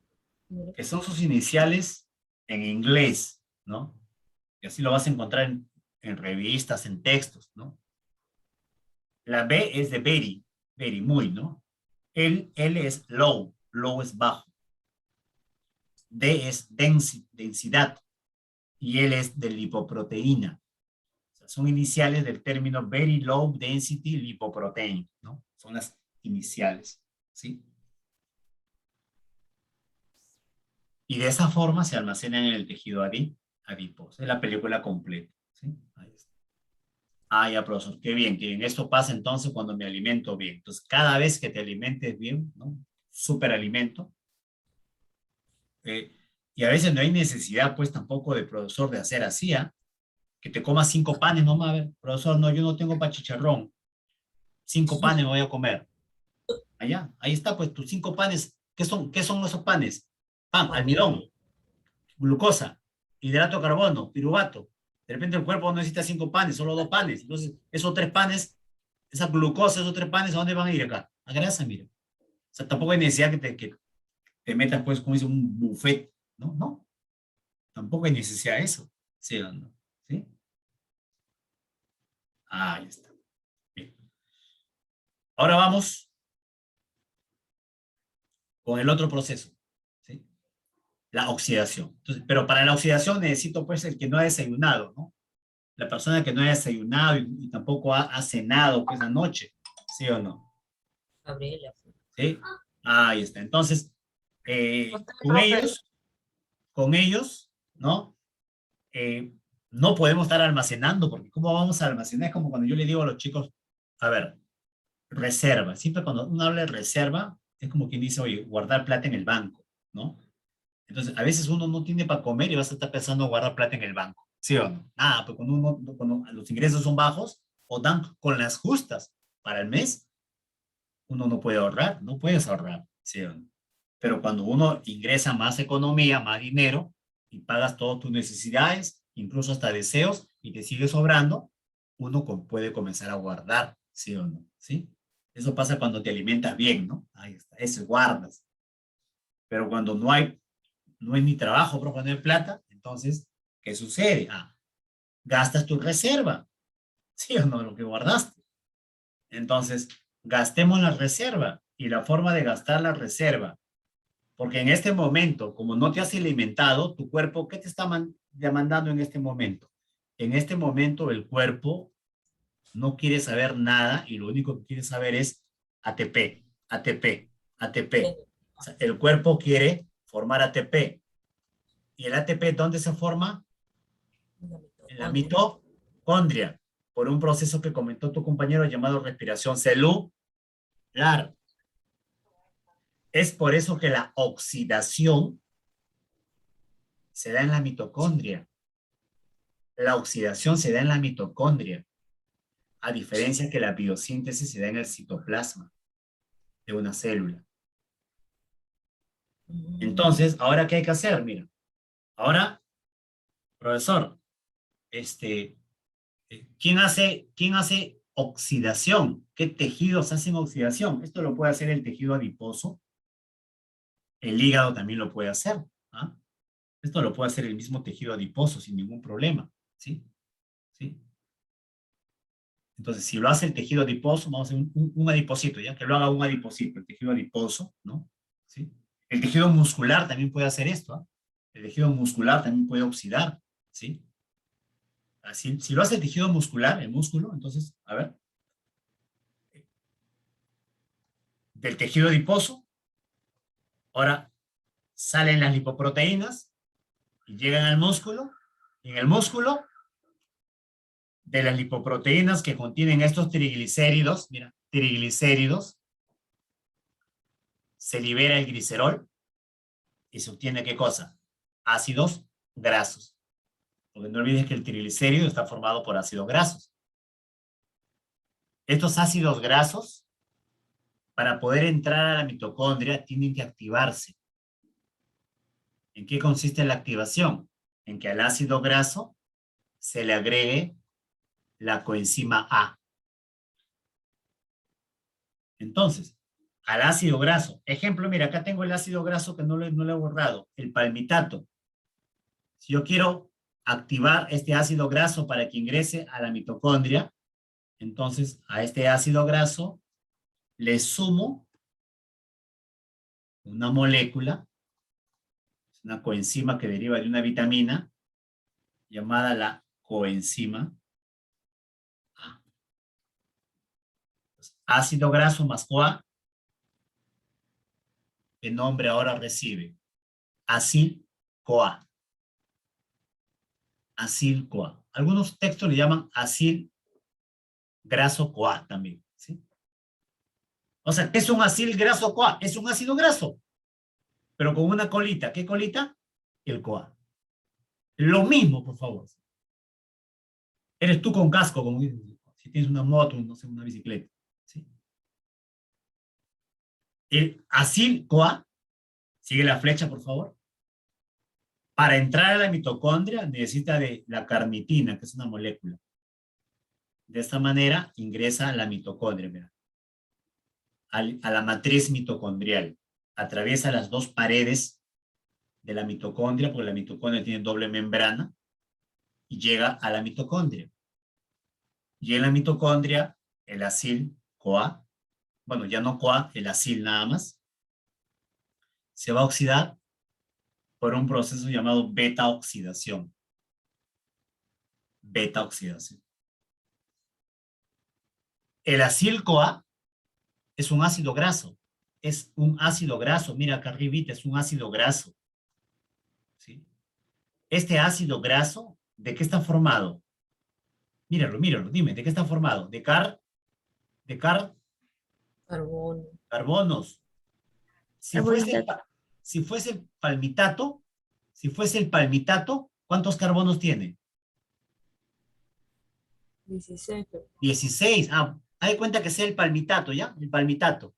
Mira. Que son sus iniciales en inglés, ¿no? Y así lo vas a encontrar en revistas, en textos, ¿no? La B es de very, very, muy, ¿no? L es low, low es bajo. D es densidad y L es de lipoproteína. O sea, son iniciales del término very low density lipoprotein, ¿no? Son las iniciales, ¿sí? Y de esa forma se almacenan en el tejido adiposo. Es la película completa. ¿Sí? Ahí está. Ah, ya, profesor, qué bien, que en esto pasa entonces cuando me alimento bien. Entonces, cada vez que te alimentes bien, ¿no? Superalimento. Y a veces no hay necesidad, pues, tampoco de profesor de hacer así, ¿ah? Que te comas 5 panes, no más, a ver, profesor, no, yo no tengo pa' chicharrón. 5 panes me voy a comer. Allá, ahí está, pues, tus 5 panes. ¿Qué son esos panes? Pan, almidón, glucosa, hidrato de carbono, piruvato. De repente el cuerpo no necesita 5 panes, solo 2 panes. Entonces, esos 3 panes, esa glucosa, esos 3 panes, ¿a dónde van a ir acá? A grasa, mira. O sea, tampoco hay necesidad que te metas, pues, como dice, un buffet, ¿no? No. Tampoco hay necesidad de eso. ¿Sí o no? ¿Sí? Ahí está. Bien. Ahora vamos con el otro proceso. ¿Sí? La oxidación. Entonces, pero para la oxidación necesito, pues, el que no ha desayunado, ¿no? La persona que no haya desayunado y tampoco ha cenado pues anoche, ¿sí o no? Gabriela. ¿Sí? Ahí está. Entonces, con Profe, ellos, ¿no? No podemos estar almacenando, porque ¿cómo vamos a almacenar? Es como cuando yo le digo a los chicos, a ver, reserva. Siempre cuando uno habla de reserva, es como quien dice, oye, guardar plata en el banco, ¿no? Entonces, a veces uno no tiene para comer y vas a estar pensando en guardar plata en el banco. ¿Sí o no? Ah, pues cuando los ingresos son bajos o dan con las justas para el mes, uno no puede ahorrar, no puedes ahorrar. ¿Sí o no? Pero cuando uno ingresa más economía, más dinero y pagas todas tus necesidades, incluso hasta deseos, y te sigue sobrando, uno puede comenzar a guardar. ¿Sí o no? ¿Sí? Eso pasa cuando te alimentas bien, ¿no? Ahí está, eso guardas. Pero cuando no hay ni trabajo para poner plata, entonces, ¿qué sucede? Ah, gastas tu reserva, ¿sí o no? Lo que guardaste. Entonces, gastemos la reserva y la forma de gastar la reserva, porque en este momento, como no te has alimentado, tu cuerpo, ¿qué te está demandando en este momento? En este momento el cuerpo no quiere saber nada y lo único que quiere saber es ATP, ATP, ATP. O sea, el cuerpo quiere formar ATP. ¿Y el ATP dónde se forma? En la mitocondria, por un proceso que comentó tu compañero llamado respiración celular. Es por eso que la oxidación se da en la mitocondria. La oxidación se da en la mitocondria, a diferencia que la biosíntesis se da en el citoplasma de una célula. Entonces, ¿ahora qué hay que hacer? Mira, ahora, profesor, ¿quién hace oxidación? ¿Qué tejidos hacen oxidación? Esto lo puede hacer el tejido adiposo, El hígado también lo puede hacer. ¿Ah? Esto lo puede hacer el mismo tejido adiposo sin ningún problema. ¿Sí? ¿Sí? Entonces, si lo hace el tejido adiposo, vamos a hacer un adiposito, ¿ya? Que lo haga un adiposito, el tejido adiposo, ¿no? ¿Sí? El tejido muscular también puede hacer esto, ¿ah? El tejido muscular también puede oxidar, ¿sí? Así, si lo hace el tejido muscular, el músculo, entonces, a ver. Del tejido adiposo, ahora salen las lipoproteínas y llegan al músculo, y en el músculo, de las lipoproteínas que contienen estos triglicéridos, mira, triglicéridos, se libera el glicerol y se obtiene ¿qué cosa? Ácidos grasos. Porque no olvides que el triglicérido está formado por ácidos grasos. Estos ácidos grasos, para poder entrar a la mitocondria, tienen que activarse. ¿En qué consiste la activación? En que al ácido graso se le agregue la coenzima A. Entonces, al ácido graso, ejemplo, mira, acá tengo el ácido graso que no lo he borrado, el palmitato. Si yo quiero activar este ácido graso para que ingrese a la mitocondria, entonces a este ácido graso le sumo una molécula, es una coenzima que deriva de una vitamina llamada la coenzima A. Entonces, ácido graso más CoA, ¿qué nombre ahora recibe? Acil-CoA. Acil-CoA. Algunos textos le llaman acil graso CoA también, ¿sí? O sea, ¿qué es un acil graso CoA? Es un ácido graso, pero con una colita. ¿Qué colita? El CoA. Lo mismo, por favor. Eres tú con casco, como dices, si tienes una moto, no sé, una bicicleta, ¿sí? El acil-CoA, sigue la flecha, por favor. Para entrar a la mitocondria necesita de la carnitina, que es una molécula. De esta manera ingresa a la mitocondria, mira, a la matriz mitocondrial. Atraviesa las dos paredes de la mitocondria, porque la mitocondria tiene doble membrana, y llega a la mitocondria. Y en la mitocondria, el acil-CoA, bueno, ya no CoA, el acil nada más, se va a oxidar por un proceso llamado beta-oxidación. Beta-oxidación. El acil-CoA es un ácido graso. Es un ácido graso. Mira acá arribita, es un ácido graso. ¿Sí? Este ácido graso, ¿de qué está formado? Míralo, míralo, dime, ¿de qué está formado? De Carbono. carbonos. Si fuese el palmitato, ¿cuántos carbonos tiene? 16. 16. Ah, hay cuenta que sea el palmitato, ¿ya? El palmitato.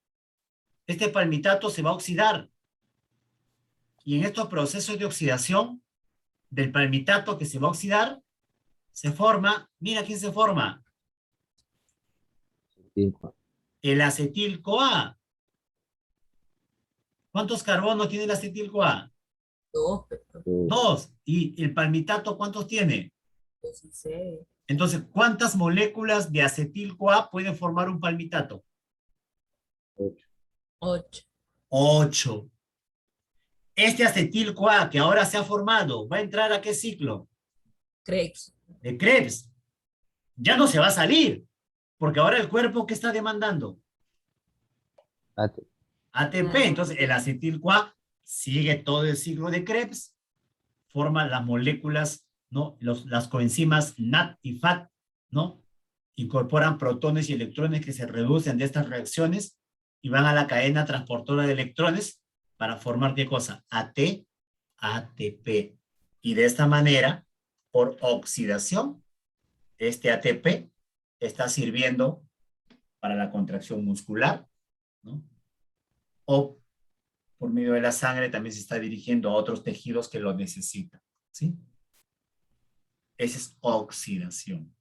Este palmitato se va a oxidar. Y en estos procesos de oxidación del palmitato que se va a oxidar, se forma, mira quién se forma. El acetil-CoA. ¿Cuántos carbonos tiene el acetil-CoA? 2. 2. ¿Y el palmitato cuántos tiene? 16. Entonces, ¿cuántas moléculas de acetil-CoA pueden formar un palmitato? 8. 8. Este acetil-CoA que ahora se ha formado, ¿va a entrar a qué ciclo? Krebs. De Krebs. Ya no se va a salir, porque ahora el cuerpo, ¿qué está demandando? ATP. Entonces, el acetil-CoA sigue todo el ciclo de Krebs, forma las moléculas, ¿no? Las coenzimas NAT y FAT, ¿no? Incorporan protones y electrones que se reducen de estas reacciones y van a la cadena transportadora de electrones para formar ¿qué cosa? ATP. Y de esta manera, por oxidación, este ATP está sirviendo para la contracción muscular, ¿no? O por medio de la sangre también se está dirigiendo a otros tejidos que lo necesitan, ¿sí? Esa es oxidación.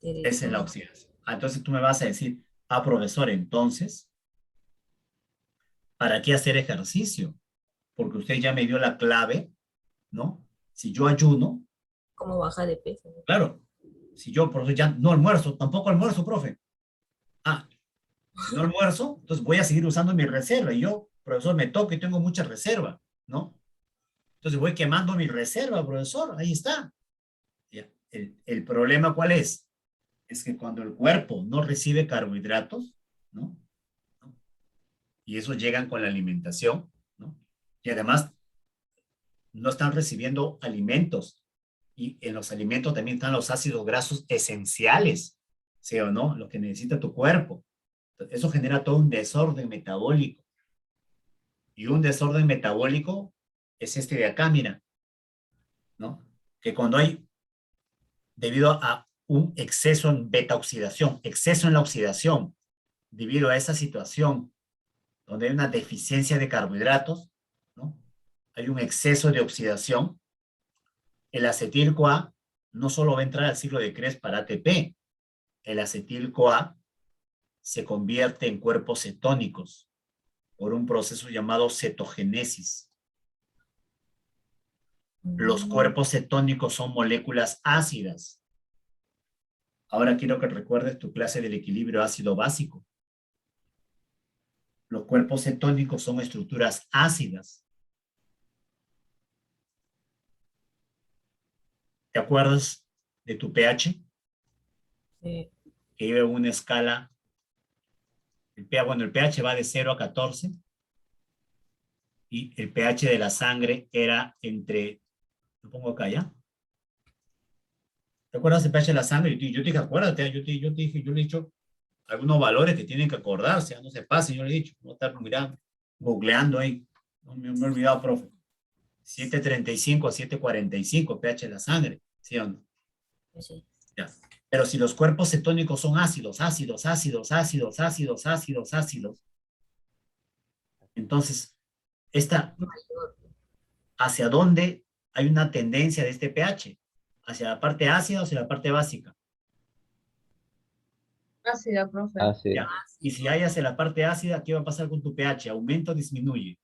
Esa es la oxidación. Entonces tú me vas a decir, profesor, entonces, ¿para qué hacer ejercicio? Porque usted ya me dio la clave, ¿no? Si yo ayuno, ¿Cómo baja de peso? claro, si yo, por eso ya no almuerzo, tampoco almuerzo, profe. Ah, si no almuerzo, entonces voy a seguir usando mi reserva. Y yo, profesor, me toca y tengo mucha reserva, ¿no? Entonces voy quemando mi reserva, profesor, ahí está. Ya. El problema, ¿cuál es? Es que cuando el cuerpo no recibe carbohidratos, ¿no? Y eso llegan con la alimentación, ¿no? Y además no están recibiendo alimentos. Y en los alimentos también están los ácidos grasos esenciales, ¿sí o no? Lo que necesita tu cuerpo. Entonces, eso genera todo un desorden metabólico. Y un desorden metabólico es este de acá, mira, ¿no? Que cuando hay, debido a un exceso en beta oxidación, exceso en la oxidación, debido a esa situación donde hay una deficiencia de carbohidratos, ¿no? Hay un exceso de oxidación, el acetil-CoA no solo va a entrar al ciclo de Krebs para ATP, el acetil-CoA se convierte en cuerpos cetónicos por un proceso llamado cetogénesis. Los cuerpos cetónicos son moléculas ácidas. Ahora quiero que recuerdes tu clase del equilibrio ácido básico. Los cuerpos cetónicos son estructuras ácidas. ¿Te acuerdas de tu pH? Sí. Que iba en una escala, el pH va de 0 a 14 y el pH de la sangre era entre, lo pongo acá ya. ¿Te acuerdas del pH de la sangre? Yo te dije, acuérdate, yo te dije, yo le he dicho algunos valores que tienen que acordarse, no se pasen, yo le he dicho, no estar mirando, googleando ahí, no me he olvidado, profe. 735 a 745 pH de la sangre, ¿sí o no? Sí. Ya. Pero si los cuerpos cetónicos son ácidos, ácidos, ácidos, ácidos, ácidos, ácidos, ácidos, entonces, ¿hacia dónde hay una tendencia de este pH? ¿Hacia la parte ácida o hacia la parte básica? Ácida, profe. Así. Ya. Y si hay hacia la parte ácida, ¿qué va a pasar con tu pH? ¿Aumenta o disminuye?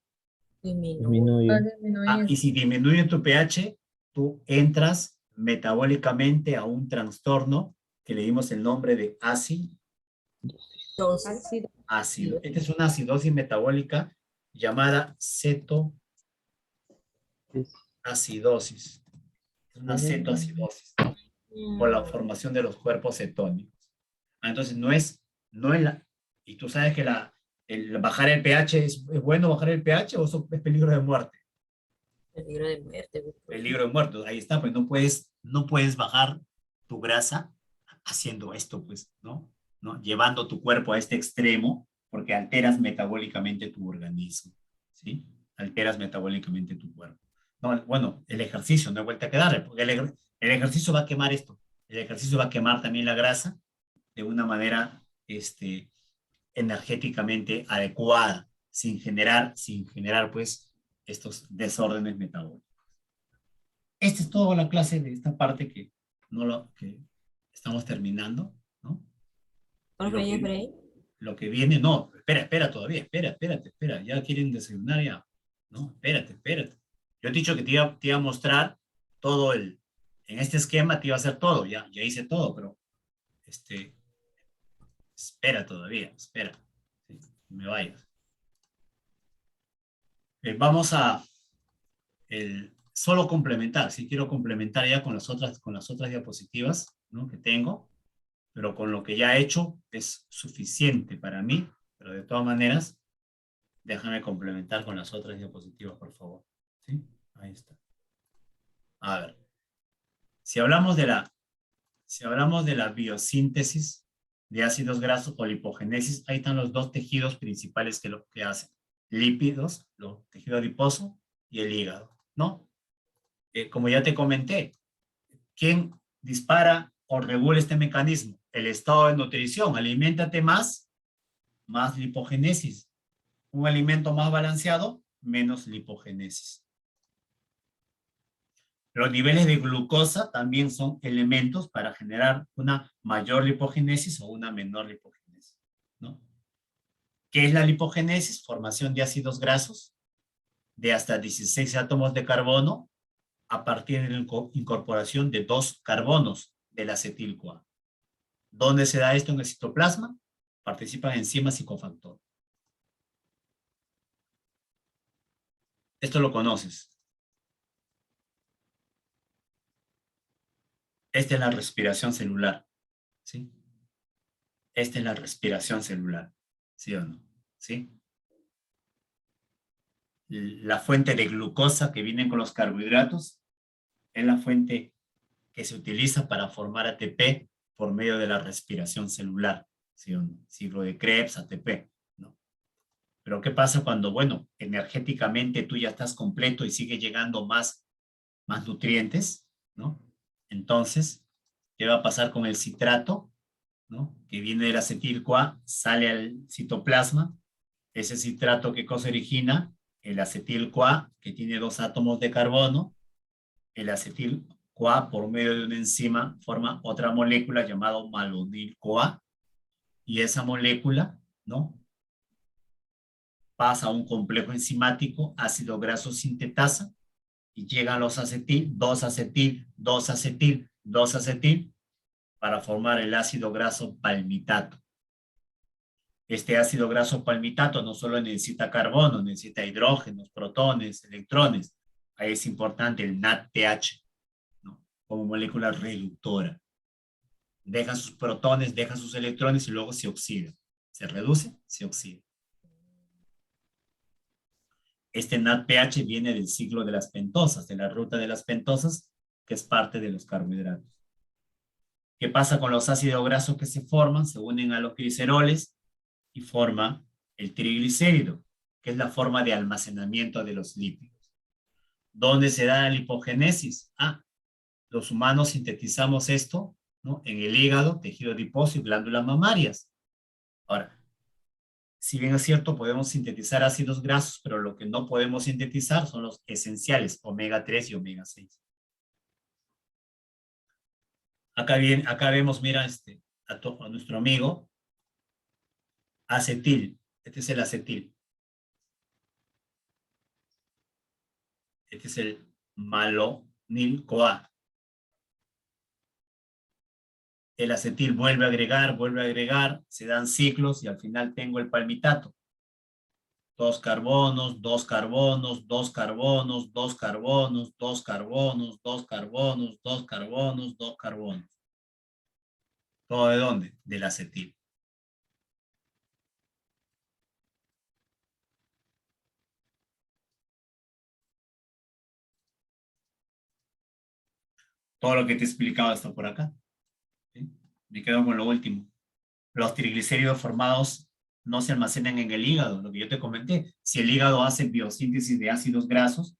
Disminuye. Va a disminuir. Y si disminuye tu pH, tú entras metabólicamente a un trastorno que le dimos el nombre de acidosis. Entonces, Ácido. Esta es una acidosis metabólica llamada cetoacidosis. Es una cetoacidosis por la formación de los cuerpos cetónicos. Entonces no es la, y tú sabes que el bajar el pH ¿es bueno bajar el pH o es peligro de muerte? peligro de muerte. Peligro de muerte, ahí está, pues no puedes bajar tu grasa haciendo esto, pues, ¿no? Llevando tu cuerpo a este extremo, porque alteras metabólicamente tu organismo, ¿sí? Alteras metabólicamente tu cuerpo. No, bueno, el ejercicio, no hay vuelta a quedarle, porque el ejercicio va a quemar esto. El ejercicio va a quemar también la grasa de una manera energéticamente adecuada, sin generar, pues, estos desórdenes metabólicos. Esta es toda la clase de esta parte que estamos terminando, ¿no? ¿Profe Jeffrey? Lo que viene, no, espera todavía, espera, ya quieren desayunar ya, no, espérate. Yo he dicho que te iba a mostrar todo en este esquema te iba a hacer todo, ya hice todo, pero espera todavía, espera, ¿sí? No me vayas. Vamos a solo complementar, si quiero complementar ya con las otras diapositivas, ¿no? Que tengo, pero con lo que ya he hecho es suficiente para mí, pero de todas maneras, déjame complementar con las otras diapositivas, por favor. ¿Sí? Ahí está. A ver, si hablamos de la biosíntesis de ácidos grasos o lipogénesis, ahí están los dos tejidos principales que lo que hacen. Lípidos, el tejido adiposo y el hígado, ¿no? Como ya te comenté, ¿quién dispara o regula este mecanismo? El estado de nutrición. Aliméntate más lipogénesis. Un alimento más balanceado, menos lipogénesis. Los niveles de glucosa también son elementos para generar una mayor lipogénesis o una menor lipogénesis, ¿no? ¿Qué es la lipogénesis? Formación de ácidos grasos de hasta 16 átomos de carbono a partir de la incorporación de 2 carbonos del acetil-CoA. ¿Dónde se da esto en el citoplasma? Participan enzimas y cofactores. Esto lo conoces. Esta es la respiración celular, ¿sí? Esta es la respiración celular, ¿sí o no? ¿Sí? La fuente de glucosa que viene con los carbohidratos es la fuente que se utiliza para formar ATP por medio de la respiración celular, ¿sí o no? Ciclo de Krebs, ATP, ¿no? Pero ¿qué pasa cuando, bueno, energéticamente tú ya estás completo y sigue llegando más nutrientes, ¿no? Entonces, ¿qué va a pasar con el citrato, ¿no? Que viene del acetil-CoA, sale al citoplasma. Ese citrato, ¿qué cosa origina? El acetil-CoA, que tiene 2 átomos de carbono. El acetil-CoA, por medio de una enzima, forma otra molécula llamada malonil-CoA. Y esa molécula, ¿no? Pasa a un complejo enzimático, ácido graso sintetasa, y llegan los acetil, 2-acetil, 2-acetil, 2-acetil, para formar el ácido graso palmitato. Este ácido graso palmitato no solo necesita carbono, necesita hidrógenos, protones, electrones. Ahí es importante el NADPH, ¿no? Como molécula reductora. Deja sus protones, deja sus electrones y luego se oxida. Se reduce, se oxida. Este NADPH viene del ciclo de las pentosas, de la ruta de las pentosas, que es parte de los carbohidratos. ¿Qué pasa con los ácidos grasos que se forman? Se unen a los gliceroles y forma el triglicérido, que es la forma de almacenamiento de los lípidos. ¿Dónde se da la lipogénesis? Los humanos sintetizamos esto, ¿no? En el hígado, tejido adiposo y glándulas mamarias. Ahora, si bien es cierto, podemos sintetizar ácidos grasos, pero lo que no podemos sintetizar son los esenciales, omega 3 y omega 6. Acá vemos, mira, a nuestro amigo, acetil. Este es el acetil. Este es el malonil-CoA. El acetil vuelve a agregar, se dan ciclos y al final tengo el palmitato. 2 carbonos, 2 carbonos, 2 carbonos, 2 carbonos, 2 carbonos, 2 carbonos, 2 carbonos, 2 carbonos. ¿Todo de dónde? Del acetil. Todo lo que te he explicado está por acá. ¿Sí? Me quedo con lo último. Los triglicéridos formados no se almacenan en el hígado, lo que yo te comenté. Si el hígado hace biosíntesis de ácidos grasos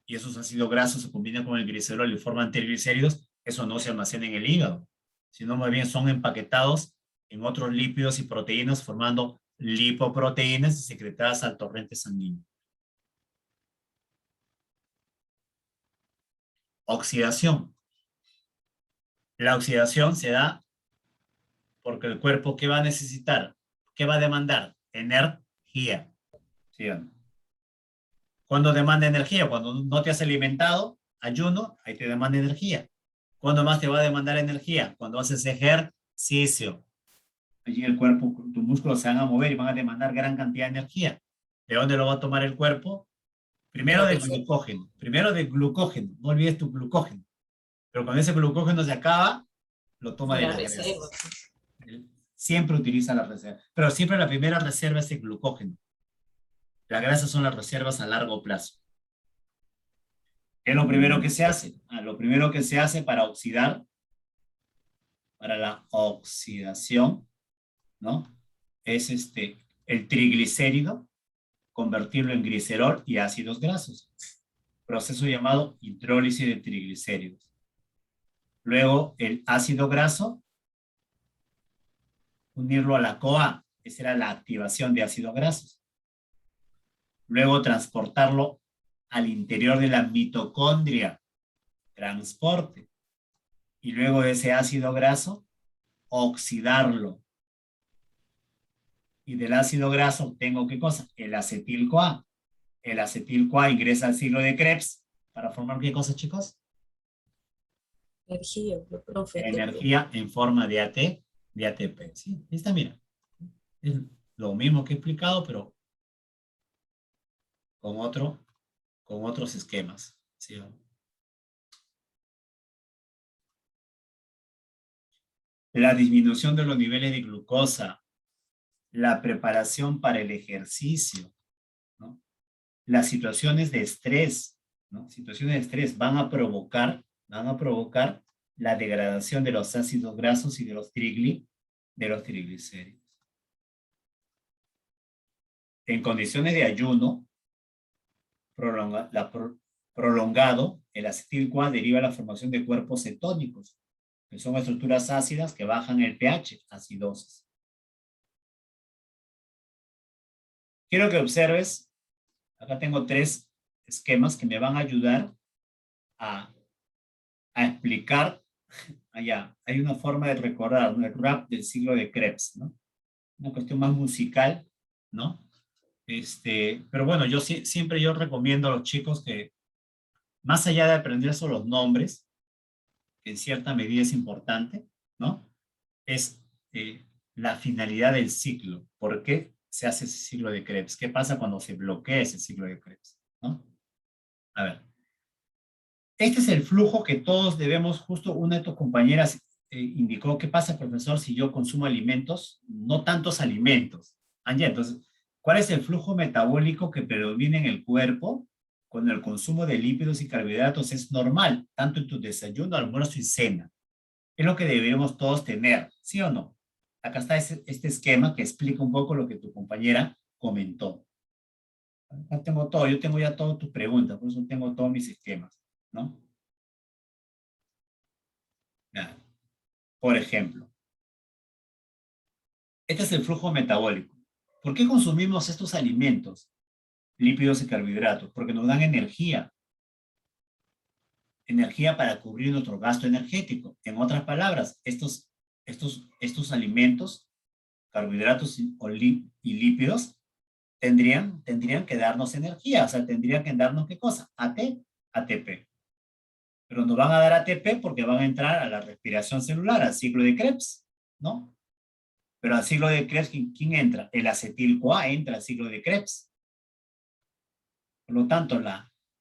y esos ácidos grasos se combinan con el glicerol y forman triglicéridos, eso no se almacena en el hígado, sino más bien son empaquetados en otros lípidos y proteínas formando lipoproteínas y secretadas al torrente sanguíneo. Oxidación. La oxidación se da porque el cuerpo, ¿qué va a necesitar? ¿Qué va a demandar? Energía. ¿Sí o no? ¿Cuándo demanda energía? Cuando no te has alimentado, ayuno, ahí te demanda energía. ¿Cuándo más te va a demandar energía? Cuando haces ejercicio. Allí el cuerpo, tus músculos se van a mover y van a demandar gran cantidad de energía. ¿De dónde lo va a tomar el cuerpo? Primero del glucógeno. Primero del glucógeno. No olvides tu glucógeno. Pero cuando ese glucógeno se acaba, lo toma de la reserva. Siempre utiliza la reserva. Pero siempre la primera reserva es el glucógeno. Las grasas son las reservas a largo plazo. ¿Qué es lo primero que se hace? Lo primero que se hace para oxidar, para la oxidación, ¿no? Es el triglicérido, convertirlo en glicerol y ácidos grasos. Proceso llamado hidrólisis de triglicéridos. Luego el ácido graso, unirlo a la CoA, esa era la activación de ácidos grasos. Luego transportarlo al interior de la mitocondria, transporte. Y luego de ese ácido graso, oxidarlo. Y del ácido graso obtengo ¿qué cosa? El acetil-CoA. El acetil-CoA ingresa al ciclo de Krebs para formar ¿qué cosa, chicos? Energía, profe. Energía en forma de de ATP. ¿Sí? Ahí está, mira. Es lo mismo que he explicado, pero con otros esquemas. ¿Sí? La disminución de los niveles de glucosa, la preparación para el ejercicio, ¿no? Las situaciones de estrés, ¿no? Situaciones de estrés van a provocar la degradación de los ácidos grasos y de los triglicéridos. En condiciones de ayuno prolongado, el acetil-CoA deriva la formación de cuerpos cetónicos, que son estructuras ácidas que bajan el pH, acidosis. Quiero que observes, acá tengo 3 esquemas que me van a ayudar a explicar. Allá, hay una forma de recordar, ¿no? El rap del siglo de Krebs, ¿no? Una cuestión más musical, ¿no? Pero bueno, siempre yo recomiendo a los chicos que, más allá de aprender sobre los nombres, que en cierta medida es importante, ¿no? Es la finalidad del ciclo. ¿Por qué se hace ese ciclo de Krebs? ¿Qué pasa cuando se bloquea ese ciclo de Krebs? ¿No? A ver. Este es el flujo que todos debemos, justo una de tus compañeras indicó, ¿qué pasa, profesor, si yo consumo alimentos? No tantos alimentos. Anja, entonces, ¿cuál es el flujo metabólico que predomina en el cuerpo cuando el consumo de lípidos y carbohidratos es normal, tanto en tu desayuno, almuerzo y cena? Es lo que deberíamos todos tener, ¿sí o no? Acá está este esquema que explica un poco lo que tu compañera comentó. Acá tengo todo, yo tengo ya todas tus preguntas, por eso tengo todos mis esquemas, ¿no? Nada. Por ejemplo, este es el flujo metabólico. ¿Por qué consumimos estos alimentos, lípidos y carbohidratos? Porque nos dan energía. Energía para cubrir nuestro gasto energético. En otras palabras, estos alimentos, carbohidratos y lípidos, tendrían que darnos energía. O sea, tendrían que darnos ¿qué cosa? ATP. Pero nos van a dar ATP porque van a entrar a la respiración celular, al ciclo de Krebs, ¿no? Pero al ciclo de Krebs, ¿quién entra? El acetil-CoA entra al ciclo de Krebs. Por lo tanto,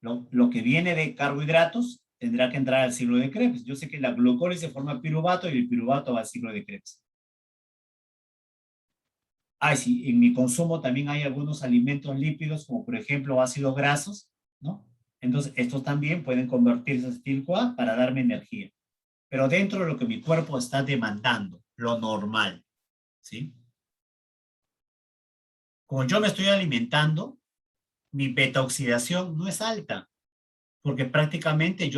lo que viene de carbohidratos tendrá que entrar al ciclo de Krebs. Yo sé que la glucólisis forma piruvato y el piruvato va al ciclo de Krebs. Sí, en mi consumo también hay algunos alimentos lípidos, como por ejemplo ácidos grasos, ¿no? Entonces, estos también pueden convertirse en acetil-CoA para darme energía. Pero dentro de lo que mi cuerpo está demandando, lo normal, ¿sí? Como yo me estoy alimentando, mi beta-oxidación no es alta, porque prácticamente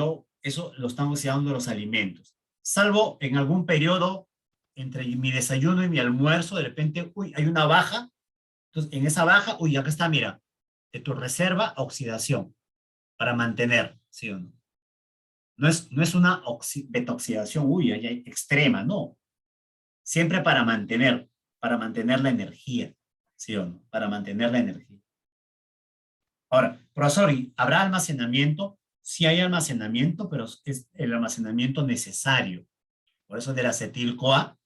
eso lo están oxidando los alimentos. Salvo en algún periodo entre mi desayuno y mi almuerzo, de repente, hay una baja. Entonces, en esa baja, acá está, mira, de tu reserva, oxidación, para mantener, ¿sí o no? No es una beta-oxidación, allá extrema, no. Siempre para mantener la energía, ¿sí o no? Para mantener la energía. Ahora, profesor, ¿habrá almacenamiento? Sí hay almacenamiento, pero es el almacenamiento necesario. Por eso del acetil-CoA,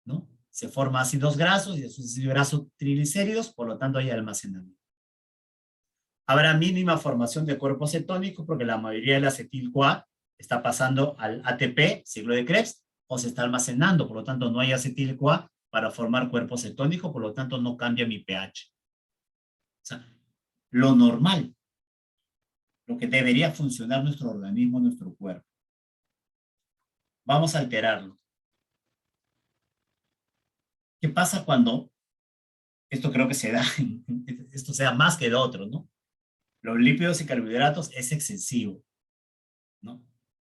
¿no? Se forma ácidos grasos y de esos ácidos grasos triglicéridos, por lo tanto hay almacenamiento. Habrá mínima formación de cuerpos cetónicos porque la mayoría del acetil-CoA está pasando al ATP, ciclo de Krebs, o se está almacenando, por lo tanto no hay acetil-CoA para formar cuerpos cetónicos, por lo tanto no cambia mi pH. O sea, lo normal, lo que debería funcionar nuestro organismo, nuestro cuerpo. Vamos a alterarlo. ¿Qué pasa cuando esto creo que se da, esto sea más que el otro, ¿no? Los lípidos y carbohidratos es excesivo, ¿no?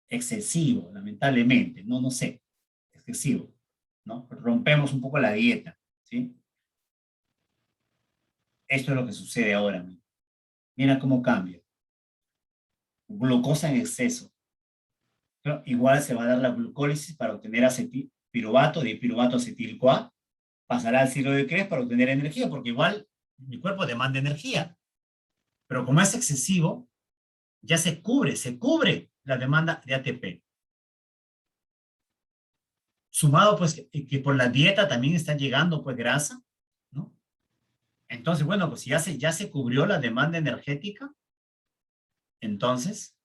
Excesivo, lamentablemente, no sé, excesivo, ¿no? Rompemos un poco la dieta, ¿sí? Esto es lo que sucede ahora, ¿no? Mira cómo cambia. Glucosa en exceso. Pero igual se va a dar la glucólisis para obtener piruvato, dipiruvato acetil-CoA, pasará al ciclo de Krebs para obtener energía, porque igual mi cuerpo demanda energía. Pero como es excesivo, ya se cubre la demanda de ATP. Sumado pues que por la dieta también está llegando pues grasa, ¿no? Entonces, bueno, pues ya se cubrió la demanda energética, entonces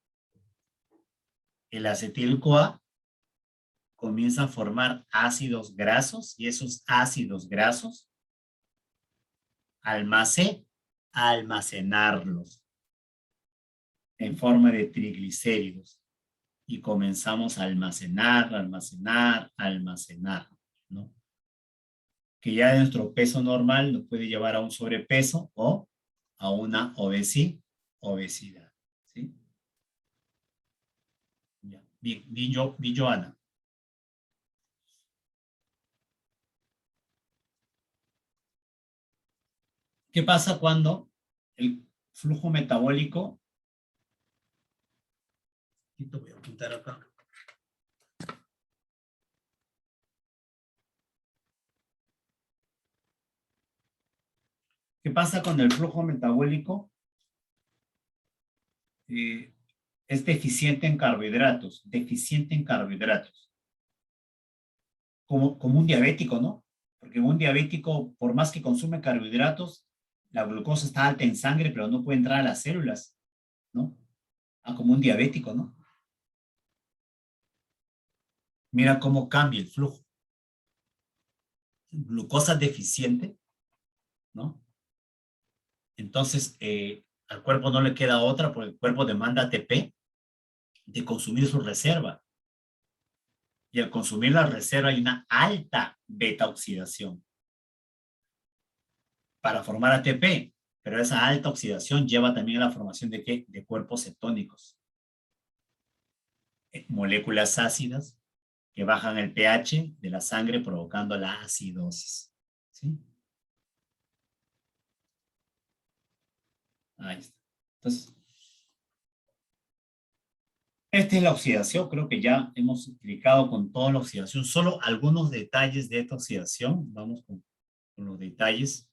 el acetil-CoA comienza a formar ácidos grasos y esos ácidos grasos almacenarlos en forma de triglicéridos y comenzamos a almacenar, ¿no? Que ya nuestro peso normal nos puede llevar a un sobrepeso o a una obesidad, ¿sí? Ya. Vi Joana. ¿Qué pasa cuando el flujo metabólico, voy a apuntar acá, ¿qué pasa cuando el flujo metabólico es deficiente en carbohidratos? Deficiente en carbohidratos. Como un diabético, ¿no? Porque un diabético, por más que consume carbohidratos, la glucosa está alta en sangre, pero no puede entrar a las células, ¿no? Como un diabético, ¿no? Mira cómo cambia el flujo. Glucosa deficiente, ¿no? Entonces, al cuerpo no le queda otra, porque el cuerpo demanda ATP de consumir su reserva. Y al consumir la reserva hay una alta beta oxidación para formar ATP, pero esa alta oxidación lleva también a la formación de ¿qué? De cuerpos cetónicos. Moléculas ácidas que bajan el pH de la sangre provocando la acidosis. ¿Sí? Ahí está. Entonces, esta es la oxidación. Creo que ya hemos explicado con toda la oxidación. Solo algunos detalles de esta oxidación. Vamos con los detalles.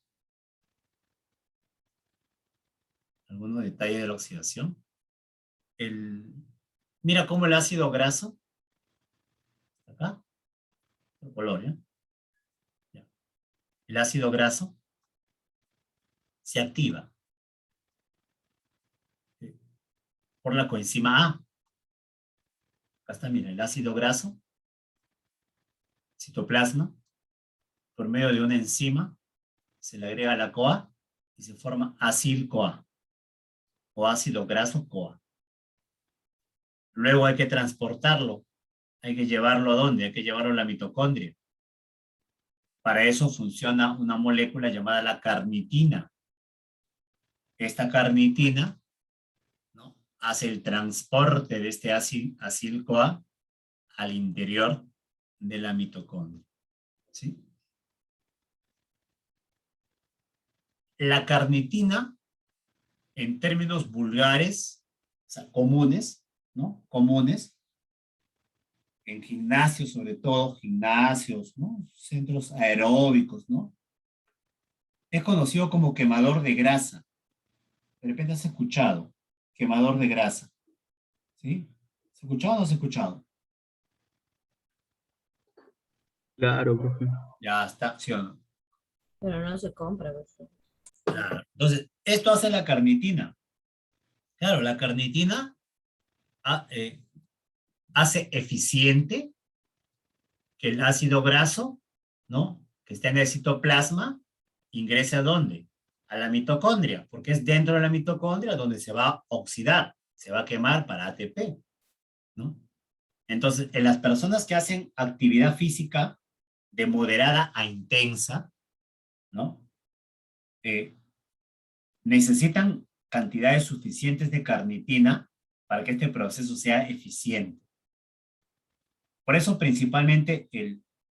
Algunos detalles de la oxidación. Mira cómo el ácido graso, acá, el color, ¿ya? Ya. El ácido graso se activa por la coenzima A. Acá está, mira, el ácido graso, citoplasma, por medio de una enzima, se le agrega la CoA y se forma acil-CoA o ácido graso CoA. Luego hay que transportarlo. Hay que llevarlo ¿a dónde? Hay que llevarlo a la mitocondria. Para eso funciona una molécula llamada la carnitina. Esta carnitina, ¿no?, hace el transporte de este acil-CoA al interior de la mitocondria. ¿Sí? La carnitina, en términos vulgares, o sea, comunes, ¿no? Comunes, en gimnasios, sobre todo, gimnasios, ¿no? Centros aeróbicos, ¿no? Es conocido como quemador de grasa. De repente has escuchado, quemador de grasa. ¿Sí? ¿Se ha escuchado o no se ha escuchado? Claro, profe. Ya está, ¿sí o no? Pero no se compra, pues. Claro. Entonces, esto hace la carnitina. Claro, la carnitina hace eficiente que el ácido graso, ¿no?, que está en el citoplasma, ingrese ¿a dónde? A la mitocondria, porque es dentro de la mitocondria donde se va a oxidar, se va a quemar para ATP, ¿no? Entonces, en las personas que hacen actividad física de moderada a intensa, ¿no?, necesitan cantidades suficientes de carnitina para que este proceso sea eficiente. Por eso, principalmente,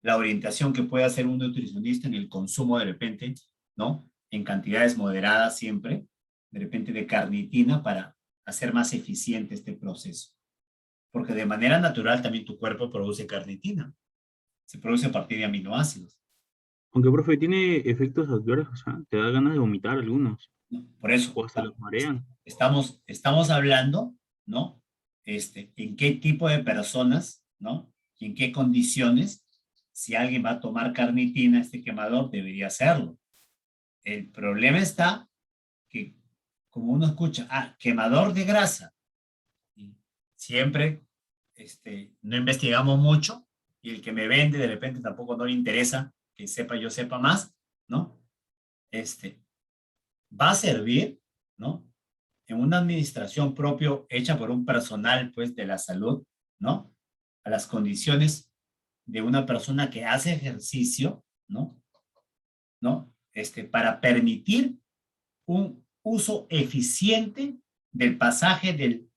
la orientación que puede hacer un nutricionista en el consumo de repente, ¿no?, en cantidades moderadas siempre, de repente de carnitina para hacer más eficiente este proceso. Porque de manera natural también tu cuerpo produce carnitina. Se produce a partir de aminoácidos. Aunque, profe, tiene efectos adversos, ¿ah? Te da ganas de vomitar algunos, ¿no? Por eso, o hasta los marean. estamos hablando, ¿no? En qué tipo de personas, ¿no? Y en qué condiciones, si alguien va a tomar carnitina, este quemador debería hacerlo. El problema está que, como uno escucha, quemador de grasa, y siempre no investigamos mucho, y el que me vende de repente tampoco no le interesa que yo sepa más, ¿no? Va a servir, ¿no? En una administración propio hecha por un personal, pues, de la salud, ¿no? A las condiciones de una persona que hace ejercicio, ¿no? ¿No? Para permitir un uso eficiente del pasaje del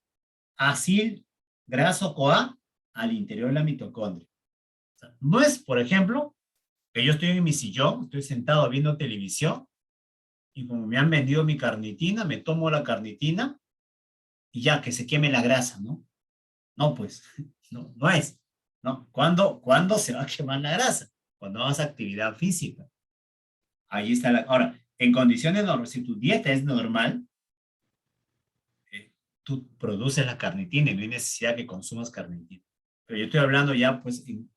acil graso CoA al interior de la mitocondria. O sea, no es, por ejemplo, que yo estoy en mi sillón, estoy sentado viendo televisión, y como me han vendido mi carnitina, me tomo la carnitina y ya, que se queme la grasa, ¿no? No, pues, no es, ¿no? ¿Cuándo se va a quemar la grasa? Cuando hagas actividad física. Ahí está ahora, en condiciones normales, si tu dieta es normal, tú produces la carnitina y no hay necesidad que consumas carnitina. Pero yo estoy hablando ya, pues, en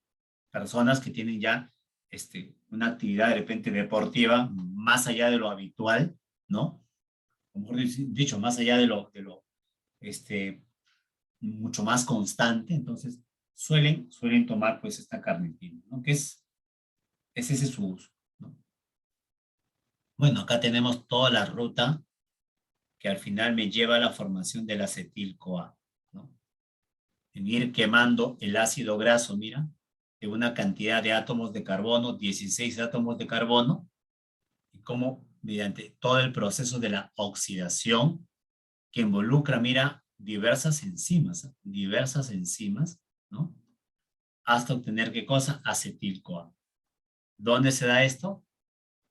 personas que tienen ya una actividad de repente deportiva más allá de lo habitual, ¿no? O mejor dicho, más allá de lo mucho más constante, entonces suelen tomar pues esta carnitina, ¿no? Que es ese su uso, ¿no? Bueno, acá tenemos toda la ruta que al final me lleva a la formación del acetil-CoA, ¿no? En ir quemando el ácido graso, mira, de una cantidad de átomos de carbono, 16 átomos de carbono, y cómo mediante todo el proceso de la oxidación que involucra, mira, diversas enzimas, ¿no? Hasta obtener, ¿qué cosa? Acetil-CoA. ¿Dónde se da esto?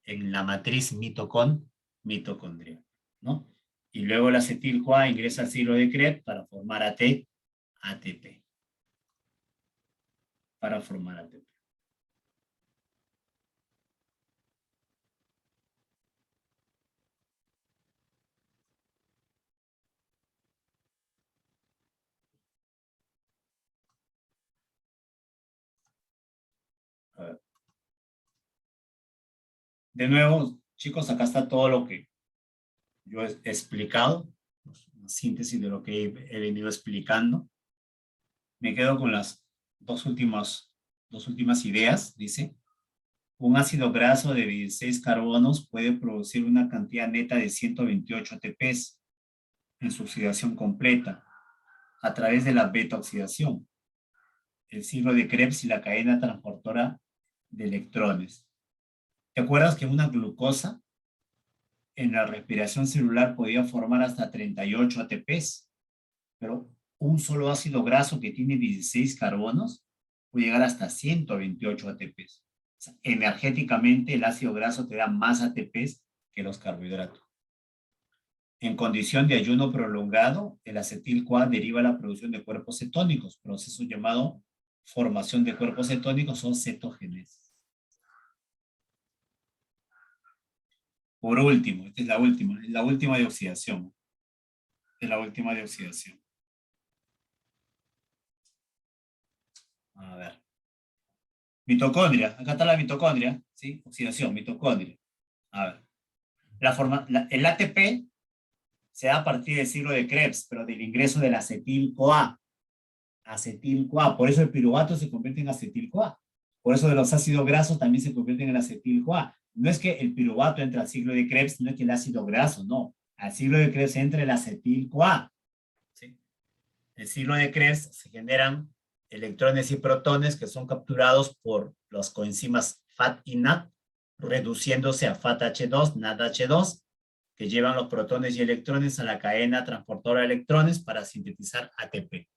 En la matriz mitocondrial, ¿no? Y luego el acetil-CoA ingresa al ciclo de Krebs para formar ATP. Para formar ATP. A ver. De nuevo, chicos, acá está todo lo que yo he explicado, una síntesis de lo que he venido explicando. Me quedo con las dos últimas ideas. Dice, un ácido graso de 16 carbonos puede producir una cantidad neta de 128 ATPs en su oxidación completa a través de la beta-oxidación, el ciclo de Krebs y la cadena transportora de electrones. ¿Te acuerdas que una glucosa en la respiración celular podía formar hasta 38 ATPs? Pero un solo ácido graso que tiene 16 carbonos puede llegar hasta 128 ATPs. O sea, energéticamente el ácido graso te da más ATPs que los carbohidratos. En condición de ayuno prolongado, el acetil-CoA deriva la producción de cuerpos cetónicos, proceso llamado formación de cuerpos cetónicos o cetogénesis. Por último, esta es la última de oxidación. Esta es la última de oxidación. A ver. Mitocondria, acá está la mitocondria, ¿sí? Oxidación, mitocondria. A ver. El ATP se da a partir del ciclo de Krebs, pero del ingreso del acetil-CoA. Acetil-CoA, por eso el piruvato se convierte en acetil-CoA. Por eso de los ácidos grasos también se convierten en acetil-CoA. No es que el piruvato entre al ciclo de Krebs, no es que el ácido graso, no. Al ciclo de Krebs entra el acetil-CoA. ¿Sí? En el ciclo de Krebs se generan electrones y protones que son capturados por los coenzimas FAT y NAT, reduciéndose a FATH2, NADH2, que llevan los protones y electrones a la cadena transportadora de electrones para sintetizar ATP.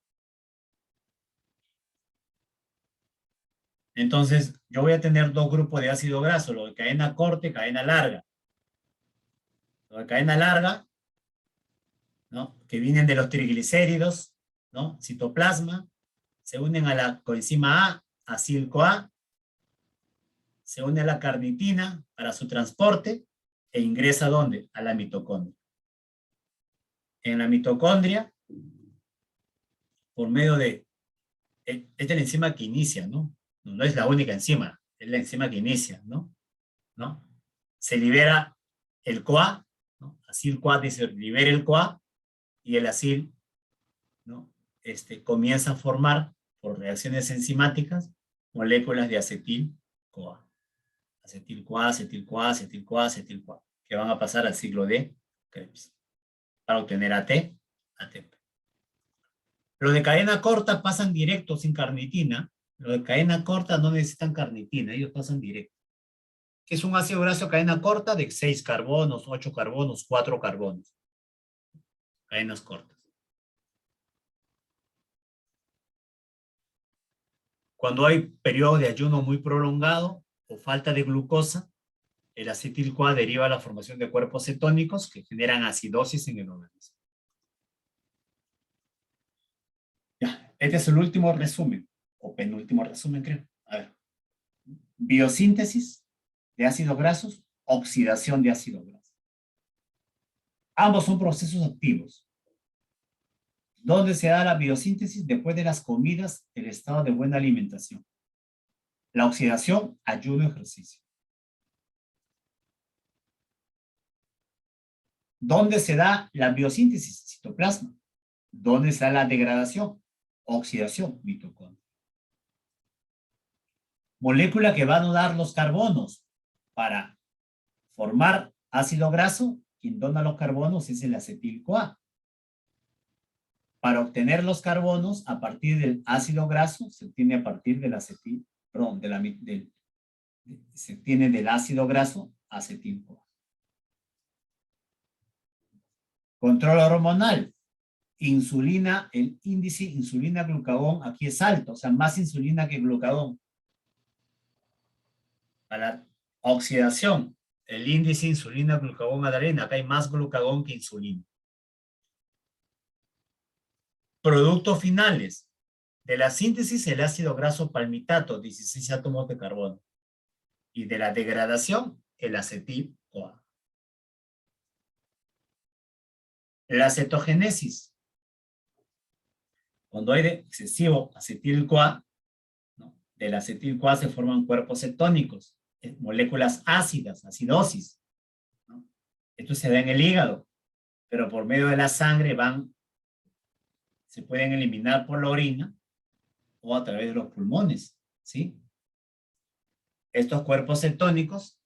Entonces, yo voy a tener dos grupos de ácido graso, lo de cadena corta y cadena larga. Lo de cadena larga, ¿no? Que vienen de los triglicéridos, ¿no? Citoplasma, se unen a la coenzima A, acil-CoA, se une a la carnitina para su transporte e ingresa ¿a dónde? A la mitocondria. En la mitocondria, por medio de... Esta es la enzima que inicia, ¿no? No es la única enzima, es la enzima que inicia, ¿no? Se libera el CoA, ¿no? Acil-CoA dice, libera el CoA, y el acil, ¿no? Comienza a formar, por reacciones enzimáticas, moléculas de acetil-CoA. Acetil-CoA, acetil-CoA, acetil-CoA, acetil-CoA, que van a pasar al ciclo de Krebs, para obtener ATP. Los de cadena corta pasan directo sin carnitina. Los de cadena corta no necesitan carnitina, ellos pasan directo. Que es un ácido graso de cadena corta de 6 carbonos, 8 carbonos, 4 carbonos. Cadenas cortas. Cuando hay periodo de ayuno muy prolongado o falta de glucosa, el acetil-CoA deriva a la formación de cuerpos cetónicos que generan acidosis en el organismo. Ya, este es el último resumen, o penúltimo resumen, creo. A ver. Biosíntesis de ácidos grasos, oxidación de ácidos grasos. Ambos son procesos activos. ¿Dónde se da la biosíntesis? Después de las comidas, el estado de buena alimentación. La oxidación, ayuno, ejercicio. ¿Dónde se da la biosíntesis? Citoplasma. ¿Dónde se da la degradación? Oxidación, mitocondria. Molécula que va a anudar los carbonos para formar ácido graso. Quien dona los carbonos es el acetil-CoA. Para obtener los carbonos a partir del ácido graso, se obtiene a partir del acetil, perdón, se obtiene del ácido graso acetil-CoA. Control hormonal. Insulina, el índice insulina-glucagón aquí es alto, o sea, más insulina que glucagón. Para oxidación, el índice insulina-glucagón-adrenina, acá hay más glucagón que insulina. Productos finales. De la síntesis, el ácido graso palmitato, 16 átomos de carbono. Y de la degradación, el acetil-CoA. La cetogénesis. Cuando hay excesivo acetil-CoA, ¿no? Del acetil-CoA se forman cuerpos cetónicos, moléculas ácidas, acidosis, ¿no? Esto se da en el hígado, pero por medio de la sangre se pueden eliminar por la orina o a través de los pulmones, ¿sí? Estos cuerpos cetónicos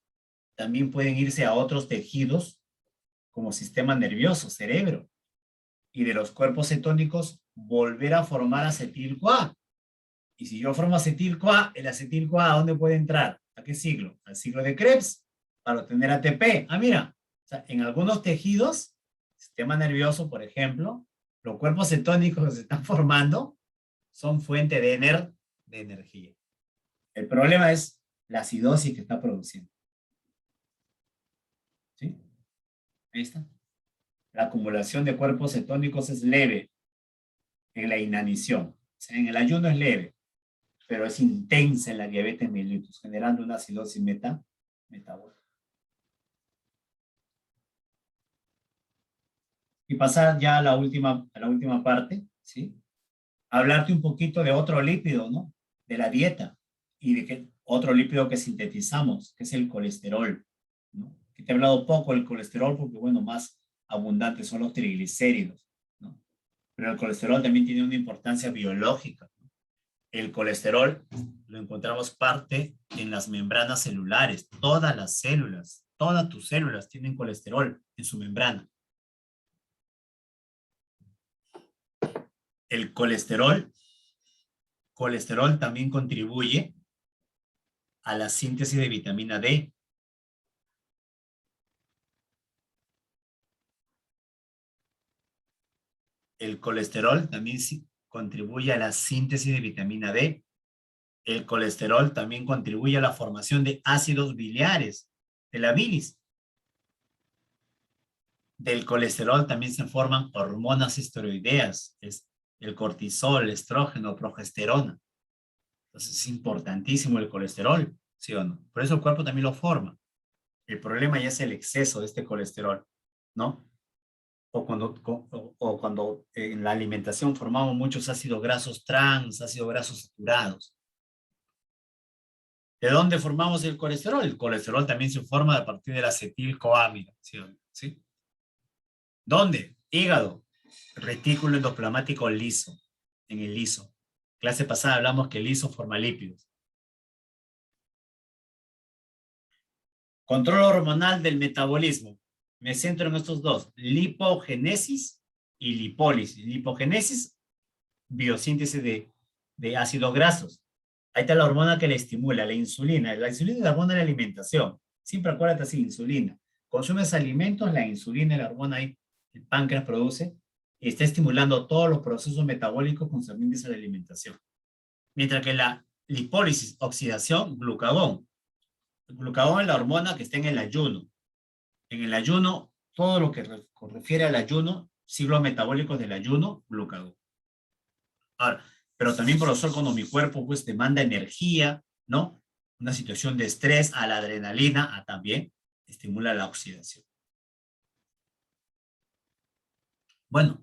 también pueden irse a otros tejidos como sistema nervioso, cerebro, y de los cuerpos cetónicos volver a formar acetil-CoA. Y si yo formo acetil-CoA, el acetil-CoA, ¿a dónde puede entrar? ¿A qué ciclo? Al ciclo de Krebs, para obtener ATP. Ah, mira, o sea, en algunos tejidos, sistema nervioso, por ejemplo, los cuerpos cetónicos que se están formando son fuente de energía. El problema es la acidosis que está produciendo. ¿Sí? Ahí está. La acumulación de cuerpos cetónicos es leve en la inanición. O sea, en el ayuno es leve, pero es intensa en la diabetes mellitus, generando una acidosis metabólica. Y pasar ya a la última parte, ¿sí? Hablarte un poquito de otro lípido, ¿no? De la dieta y de otro lípido que sintetizamos, que es el colesterol, ¿no? Que te he hablado poco del colesterol porque, bueno, más abundantes son los triglicéridos, ¿no? Pero el colesterol también tiene una importancia biológica, ¿no? El colesterol lo encontramos parte en las membranas celulares. Todas las células, todas tus células tienen colesterol en su membrana. El colesterol también contribuye a la síntesis de vitamina D. El colesterol también contribuye a la síntesis de vitamina D. El colesterol también contribuye a la formación de ácidos biliares, de la bilis. Del colesterol también se forman hormonas esteroideas, el cortisol, el estrógeno, progesterona. Entonces es importantísimo el colesterol. ¿Sí o no? Por eso el cuerpo también lo forma. El problema ya es el exceso de este colesterol, ¿no? O cuando en la alimentación formamos muchos ácidos grasos trans, ácidos grasos saturados. ¿De dónde formamos el colesterol? El colesterol también se forma a partir de la acetilcoamina, ¿sí o no? ¿Sí? ¿Dónde? Hígado, retículo endoplasmático liso, en el liso. Clase pasada hablamos que el liso forma lípidos. Control hormonal del metabolismo. Me centro en estos dos, lipogénesis y lipólisis. Lipogénesis, biosíntesis de ácidos grasos. Ahí está la hormona que la estimula, la insulina. La insulina es la hormona de la alimentación. Siempre acuérdate así, insulina. Consumes alimentos, la insulina, la hormona ahí, el páncreas produce, y está estimulando todos los procesos metabólicos concernientes a la alimentación. Mientras que la lipólisis, oxidación, glucagón. El glucagón es la hormona que está en el ayuno. En el ayuno, todo lo que refiere al ayuno, ciclos metabólicos del ayuno, glucagón. Ahora, pero también, profesor, cuando mi cuerpo pues demanda energía, ¿no? Una situación de estrés, a la adrenalina, también estimula la oxidación. Bueno,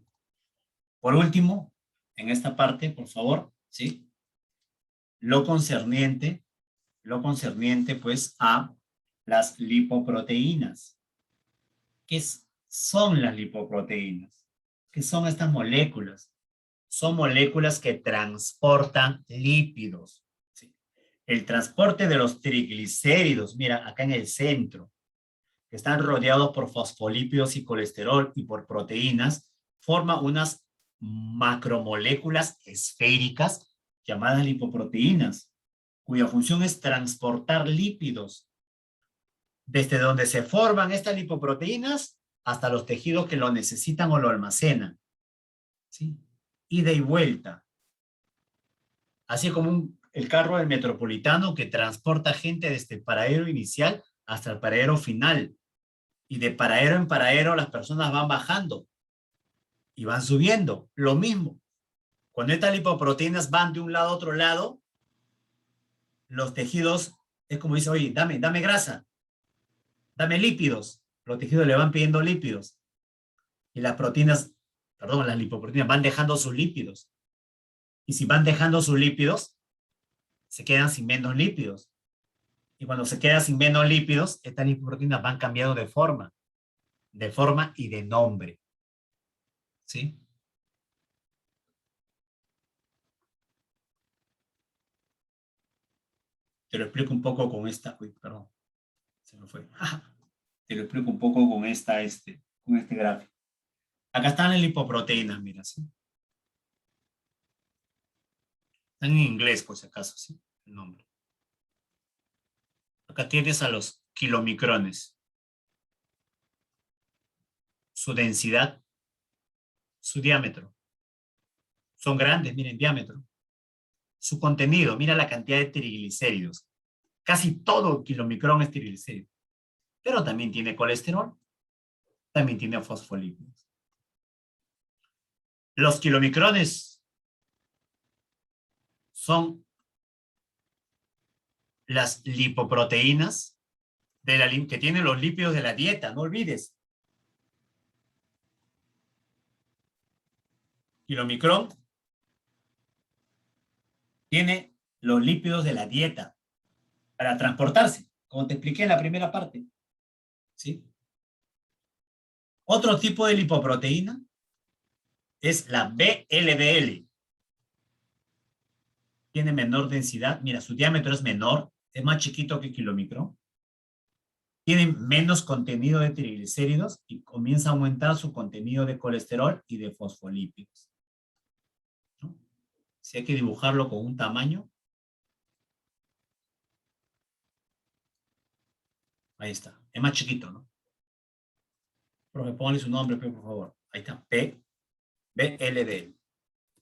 por último, en esta parte, por favor, ¿sí? Lo concerniente pues a las lipoproteínas. ¿Qué son las lipoproteínas? ¿Qué son estas moléculas? Son moléculas que transportan lípidos. ¿Sí? El transporte de los triglicéridos, mira, acá en el centro, que están rodeados por fosfolípidos y colesterol y por proteínas, forma unas macromoléculas esféricas llamadas lipoproteínas, cuya función es transportar lípidos desde donde se forman estas lipoproteínas hasta los tejidos que lo necesitan o lo almacenan. ¿Sí? Ida y vuelta. Así como el carro del metropolitano que transporta gente desde el paradero inicial hasta el paradero final. Y de paradero en paradero las personas van bajando y van subiendo. Lo mismo. Cuando estas lipoproteínas van de un lado a otro lado, los tejidos, es como dice, oye, dame grasa, dame lípidos. Los tejidos le van pidiendo lípidos. Y las lipoproteínas van dejando sus lípidos. Y si van dejando sus lípidos, se quedan sin menos lípidos. Y cuando se quedan sin menos lípidos, estas lipoproteínas van cambiando de forma y de nombre. ¿Sí? Te lo explico un poco con esta, uy, perdón, se me fue. Te lo explico un poco con con este gráfico. Acá están las lipoproteínas, mira, ¿sí? Están en inglés, por si acaso, ¿sí? El nombre. Acá tienes a los kilomicrones. Su densidad, su diámetro. Son grandes, miren, diámetro. Su contenido, mira la cantidad de triglicéridos. Casi todo kilomicrón es triglicérido. Pero también tiene colesterol, también tiene fosfolípidos. Los kilomicrones son las lipoproteínas que tienen los lípidos de la dieta, no olvides. Kilomicrón tiene los lípidos de la dieta para transportarse, como te expliqué en la primera parte. ¿Sí? Otro tipo de lipoproteína es la VLDL. Tiene menor densidad, mira, su diámetro es menor, es más chiquito que kilomicrón. Tiene menos contenido de triglicéridos y comienza a aumentar su contenido de colesterol y de fosfolípidos. ¿No? Si hay que dibujarlo con un tamaño, ahí está, es más chiquito, ¿no? Profe, póngale su nombre, por favor. Ahí está, BLDL.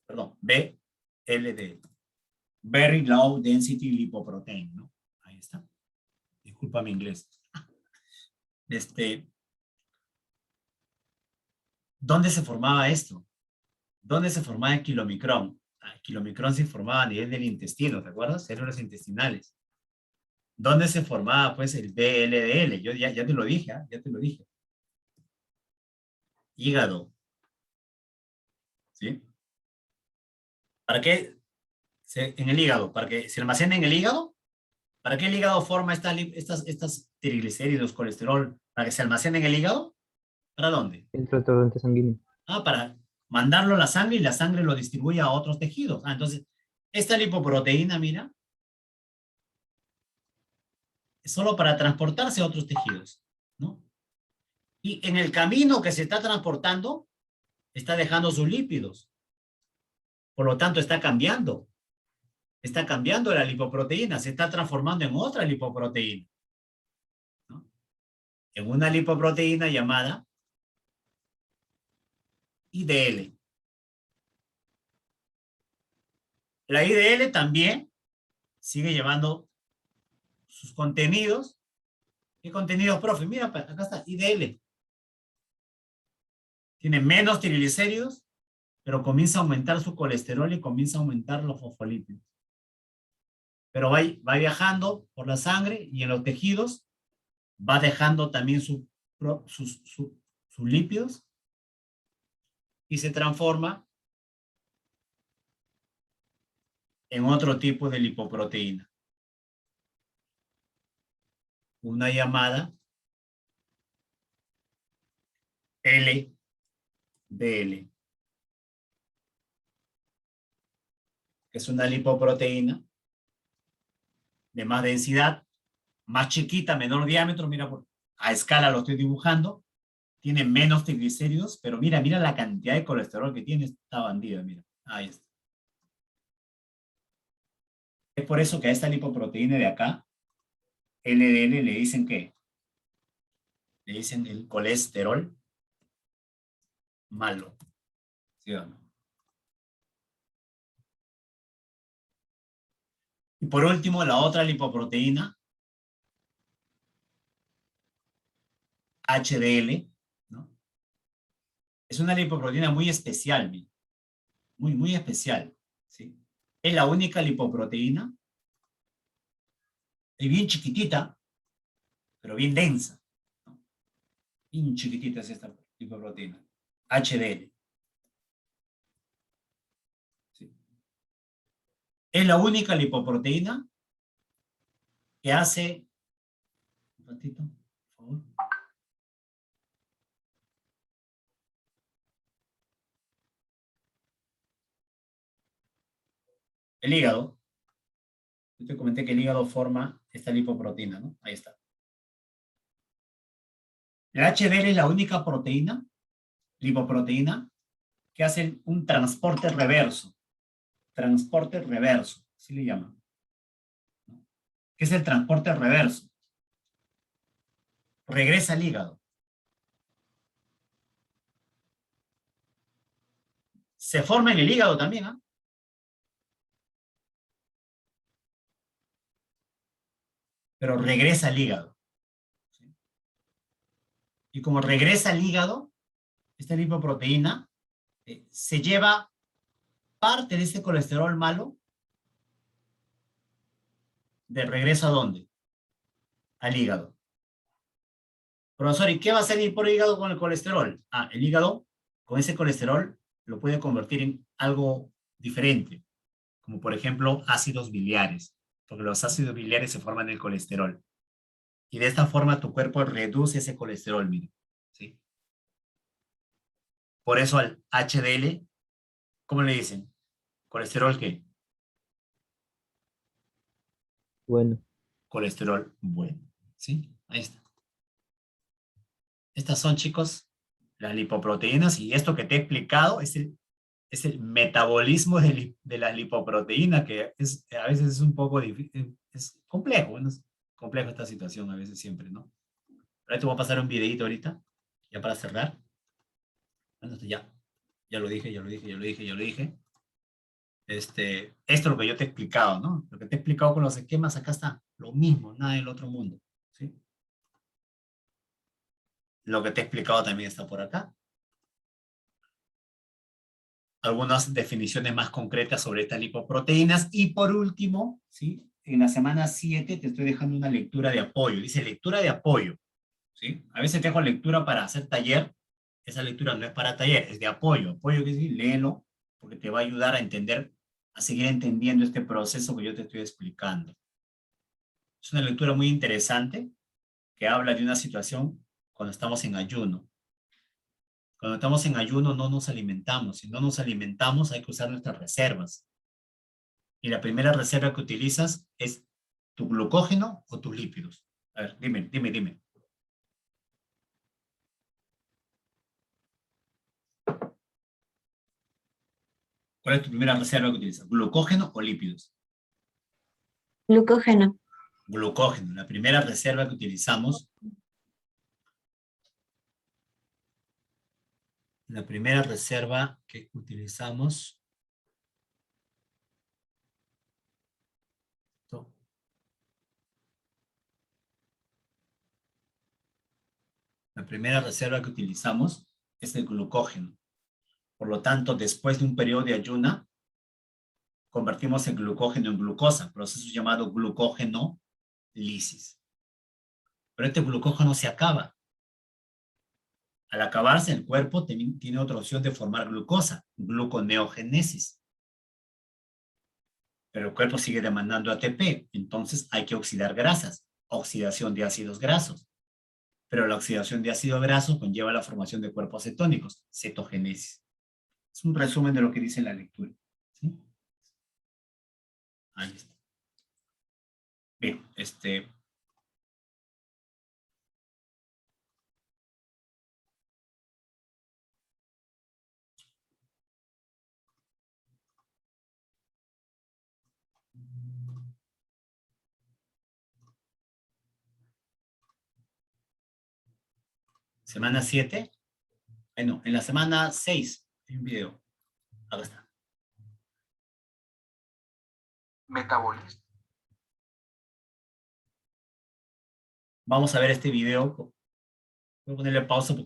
Perdón, BLDL. Very Low Density Lipoprotein, ¿no? Ahí está. Disculpa mi inglés. ¿Dónde se formaba esto? ¿Dónde se formaba el kilomicrón? El kilomicrón se formaba a nivel del intestino, ¿te acuerdas? Células intestinales. ¿Dónde se formaba pues el VLDL? Yo ya te lo dije, ¿ah? Ya te lo dije. Hígado. ¿Sí? ¿Para qué? En el hígado. ¿Para que se almacene en el hígado? ¿Para qué el hígado forma estas triglicéridos, colesterol? ¿Para que se almacene en el hígado? ¿Para dónde? Entra el torrente sanguíneo. Ah, para mandarlo a la sangre y la sangre lo distribuye a otros tejidos. Ah, entonces, esta lipoproteína, mira, es solo para transportarse a otros tejidos, ¿no? Y en el camino que se está transportando, está dejando sus lípidos. Por lo tanto, está cambiando. Está cambiando la lipoproteína, se está transformando en otra lipoproteína, ¿no? En una lipoproteína llamada IDL. La IDL también sigue llevando sus contenidos. ¿Qué contenidos, profe? Mira, acá está, IDL. Tiene menos triglicéridos, pero comienza a aumentar su colesterol y comienza a aumentar los fosfolípidos. Pero va viajando por la sangre y en los tejidos va dejando también sus lípidos y se transforma en otro tipo de lipoproteína. Una llamada LDL. Que es una lipoproteína de más densidad, más chiquita, menor diámetro, mira, a escala lo estoy dibujando, tiene menos triglicéridos, pero mira la cantidad de colesterol que tiene esta bandida, mira, ahí está. Es por eso que a esta lipoproteína de acá, LDL, le dicen ¿qué? Le dicen el colesterol malo, ¿sí o no? Y por último, la otra lipoproteína, HDL, ¿no? Es una lipoproteína muy especial, muy especial, ¿sí? Es la única lipoproteína, es bien chiquitita, pero bien densa, ¿no? Bien chiquitita es esta lipoproteína, HDL. ¿Sí? Es la única lipoproteína que hace, un ratito, por favor. El hígado. Yo te comenté que el hígado forma esta lipoproteína, ¿no? Ahí está. El HDL es la única proteína, lipoproteína, que hace un transporte reverso. Transporte reverso, así le llaman. ¿Qué es el transporte reverso? Regresa al hígado. Se forma en el hígado también, ¿ah? Pero regresa al hígado. ¿Sí? Y como regresa al hígado, esta lipoproteína se lleva parte de ese colesterol malo de regreso ¿a dónde? Al hígado. Profesor, ¿y qué va a hacer por el hígado con el colesterol? Ah, el hígado con ese colesterol lo puede convertir en algo diferente, como por ejemplo ácidos biliares, porque los ácidos biliares se forman en el colesterol. Y de esta forma tu cuerpo reduce ese colesterol, mire, ¿sí? Por eso al HDL, ¿cómo le dicen? ¿Colesterol qué? Bueno. Colesterol bueno, ¿sí? Ahí está. Estas son, chicos, las lipoproteínas, y esto que te he explicado es el metabolismo de la lipoproteína, que a veces es un poco difícil, es complejo, bueno, es complejo esta situación a veces siempre, ¿no? Ahora te voy a pasar un videito ahorita, ya para cerrar. Bueno, esto ya lo dije. Esto es lo que yo te he explicado, ¿no? Lo que te he explicado con los esquemas, acá está, lo mismo, nada del otro mundo, ¿sí? Lo que te he explicado también está por acá. Algunas definiciones más concretas sobre estas lipoproteínas. Y por último, ¿sí? en la semana 7 te estoy dejando una lectura de apoyo. Dice lectura de apoyo. ¿Sí? A veces te dejo lectura para hacer taller. Esa lectura no es para taller, es de apoyo. Apoyo que decir, léelo, porque te va a ayudar a entender, a seguir entendiendo este proceso que yo te estoy explicando. Es una lectura muy interesante que habla de una situación cuando estamos en ayuno. Cuando estamos en ayuno no nos alimentamos. Si no nos alimentamos hay que usar nuestras reservas. Y la primera reserva que utilizas es tu glucógeno o tus lípidos. A ver, dime. ¿Cuál es tu primera reserva que utilizas? ¿Glucógeno o lípidos? Glucógeno. Glucógeno. La primera reserva que utilizamos. La primera reserva que utilizamos. La primera reserva que utilizamos es el glucógeno. Por lo tanto, después de un periodo de ayuna, convertimos el glucógeno en glucosa, proceso llamado glucógeno-lisis. Pero este glucógeno se acaba. Al acabarse, el cuerpo tiene otra opción de formar glucosa, gluconeogénesis. Pero el cuerpo sigue demandando ATP, entonces hay que oxidar grasas, oxidación de ácidos grasos. Pero la oxidación de ácido graso conlleva la formación de cuerpos cetónicos, cetogénesis. Es un resumen de lo que dice la lectura. ¿Sí? Ahí está. Bien, semana 7. No, en la semana 6 hay un video. Acá está. Metabolismo. Vamos a ver este video. Voy a ponerle pausa porque